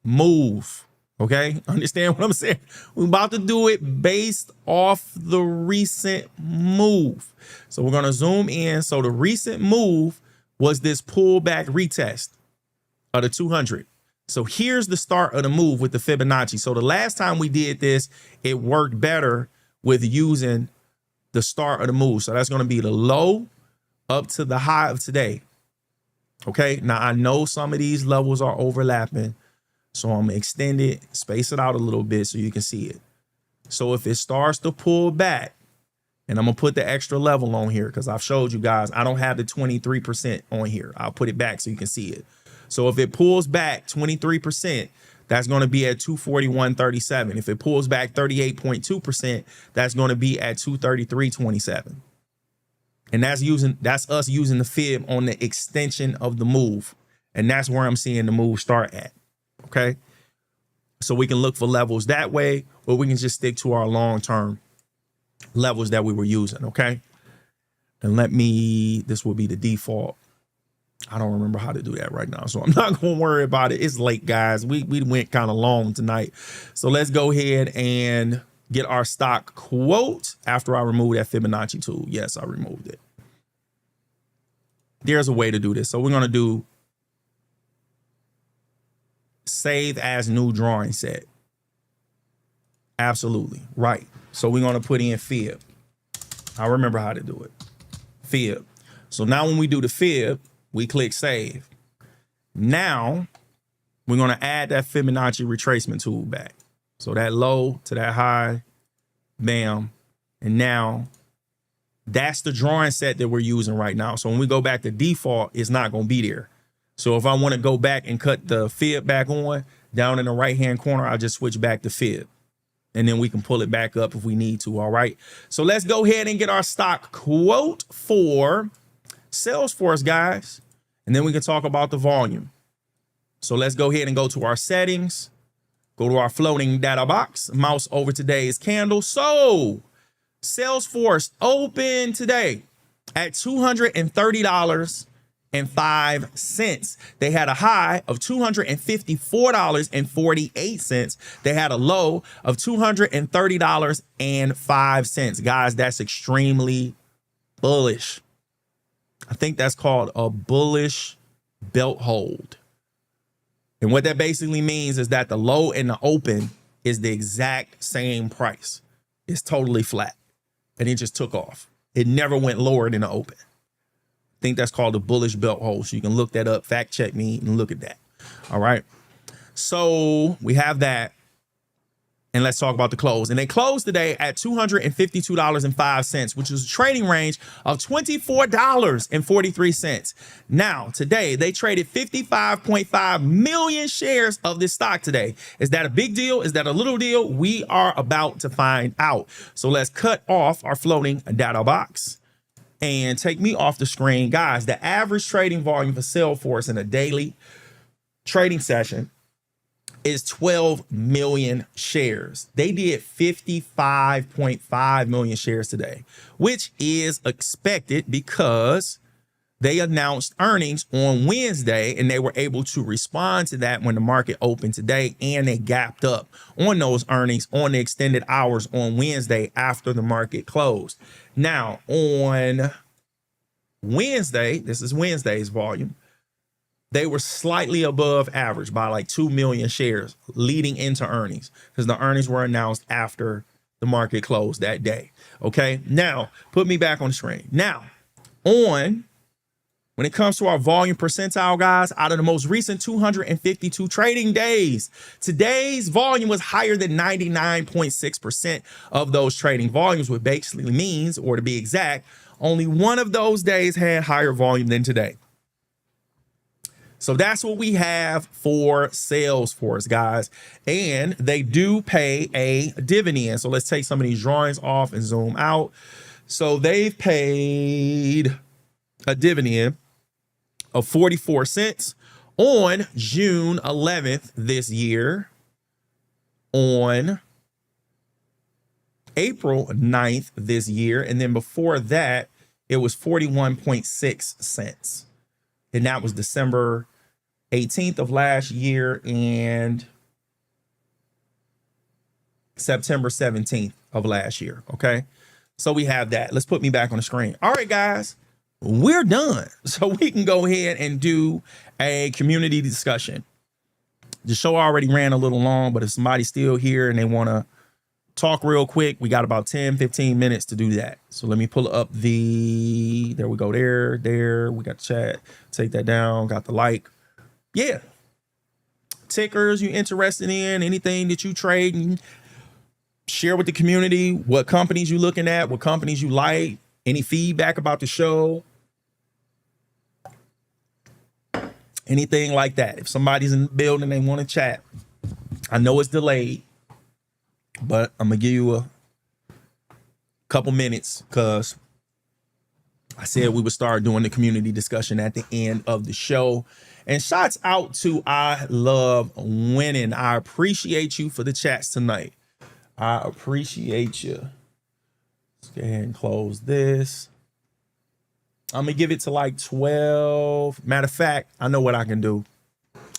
move. OK, understand what I'm saying? We're about to do it based off the recent move. So we're going to zoom in. So the recent move was this pullback retest of the 200. So here's the start of the move with the Fibonacci. So the last time we did this, it worked better with using the start of the move. So that's going to be the low up to the high of today. OK, now I know some of these levels are overlapping. So I'm going to extend it, space it out a little bit so you can see it. So if it starts to pull back, and I'm going to put the extra level on here because I've showed you guys, I don't have the 23% on here. I'll put it back so you can see it. So if it pulls back 23%, that's going to be at 241.37. If it pulls back 38.2%, that's going to be at 233.27. And that's us using the fib on the extension of the move. And that's where I'm seeing the move start at. Okay, so we can look for levels that way, or we can just stick to our long-term levels that we were using. Okay, and this will be the default. I don't remember how to do that right now, so I'm not going to worry about it. It's late, guys. We went kind of long tonight. So let's go ahead and get our stock quote after I remove that Fibonacci tool. Yes, I removed it. There's a way to do this. So we're going to do save as new drawing set. Absolutely. Right. So we're going to put in fib. I remember how to do it. Fib. So now when we do the fib, we click save. Now we're going to add that Fibonacci retracement tool back. So that low to that high, bam. And now that's the drawing set that we're using right now. So when we go back to default, it's not going to be there. So if I want to go back and cut the fib back on, down in the right-hand corner, I'll just switch back to fib. And then we can pull it back up if we need to, all right? So let's go ahead and get our stock quote for Salesforce, guys. And then we can talk about the volume. So let's go ahead and go to our settings. Go to our floating data box, mouse over today's candle. So Salesforce opened today at $230.05. They had a high of $254.48. They had a low of $230.05. Guys, that's extremely bullish. I think that's called a bullish belt hold. And what that basically means is that the low and the open is the exact same price. It's totally flat. And it just took off. It never went lower than the open. I think that's called a bullish belt hold. So you can look that up, fact check me, and look at that. All right. So we have that. And let's talk about the close. And they closed today at $252.05, which is a trading range of $24.43. Now, today, they traded 55.5 million shares of this stock today. Is that a big deal? Is that a little deal? We are about to find out. So let's cut off our floating data box and take me off the screen. Guys, the average trading volume for Salesforce in a daily trading session is 12 million shares. They did 55.5 million shares today, which is expected because they announced earnings on Wednesday and they were able to respond to that when the market opened today, and they gapped up on those earnings on the extended hours on Wednesday after the market closed. Now, on Wednesday, this is Wednesday's volume, they were slightly above average by like 2 million shares leading into earnings, because the earnings were announced after the market closed that day. Okay, now put me back on the screen. Now, when it comes to our volume percentile, guys, out of the most recent 252 trading days, today's volume was higher than 99.6% of those trading volumes, which basically means, or to be exact, only one of those days had higher volume than today. So that's what we have for Salesforce, guys. And they do pay a dividend. So let's take some of these drawings off and zoom out. So they've paid a dividend of 44 cents on June 11th this year, on April 9th this year, and then before that, it was 41.6 cents. And that was December 18th of last year and September 17th of last year. Okay, so we have that. Let's put me back on the screen. All right, guys, we're done. So we can go ahead and do a community discussion. The show already ran a little long, but if somebody's still here and they want to talk real quick, we got about 10-15 minutes to do that. So let me pull up the, there we go, there we got the chat, take that down, got the like. Yeah, tickers you interested in, anything that you trade, and share with the community, what companies you looking at, what companies you like, any feedback about the show, anything like that. If somebody's in the building, they want to chat, I know it's delayed, but I'm gonna give you a couple minutes because I said we would start doing the community discussion at the end of the show. And shouts out to I Love Winning. I appreciate you for the chats tonight. I appreciate you. Let's go ahead and close this. I'm gonna give it to like 12. Matter of fact, I know what I can do.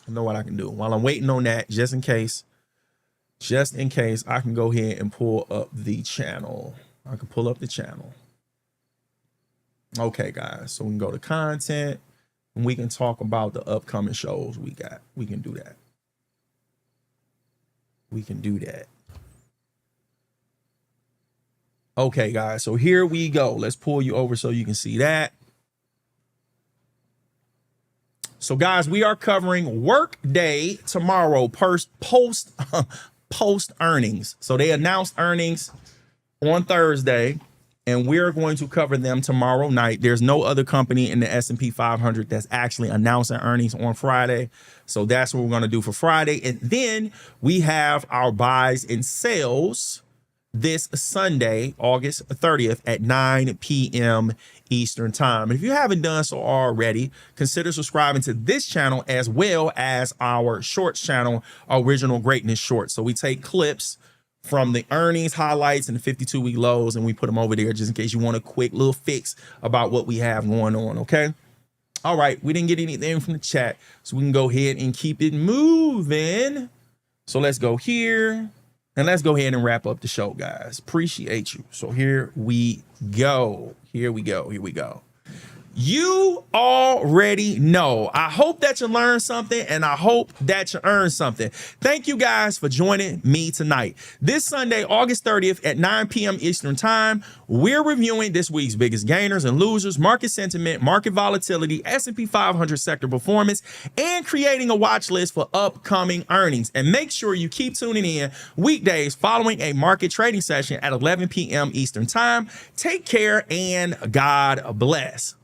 While I'm waiting on that, just in case, I can go ahead and pull up the channel. Okay, guys, so we can go to content and we can talk about the upcoming shows we got. We can do that. Okay, guys, so here we go. Let's pull you over so you can see that. So, guys, we are covering Workday tomorrow, post earnings. So they announced earnings on Thursday, and we're going to cover them tomorrow night. There's no other company in the S&P 500 that's actually announcing earnings on Friday. So that's what we're going to do for Friday. And then we have our buys and sells this Sunday, August 30th at 9 p.m. Eastern time. If you haven't done so already, consider subscribing to this channel as well as our shorts channel, Original Greatness Shorts. So we take clips from the earnings highlights and the 52-week lows, and we put them over there just in case you want a quick little fix about what we have going on, okay? All right, we didn't get anything from the chat, so we can go ahead and keep it moving. So let's go here, and let's go ahead and wrap up the show, guys. Appreciate you. So here we go. Here we go. Here we go. You already know. I hope that you learned something, and I hope that you earned something. Thank you guys for joining me tonight. This Sunday, August 30th at 9 p.m. Eastern time, we're reviewing this week's biggest gainers and losers, market sentiment, market volatility, S&P 500 sector performance, and creating a watch list for upcoming earnings. And make sure you keep tuning in weekdays following a market trading session at 11 p.m. Eastern time. Take care and God bless.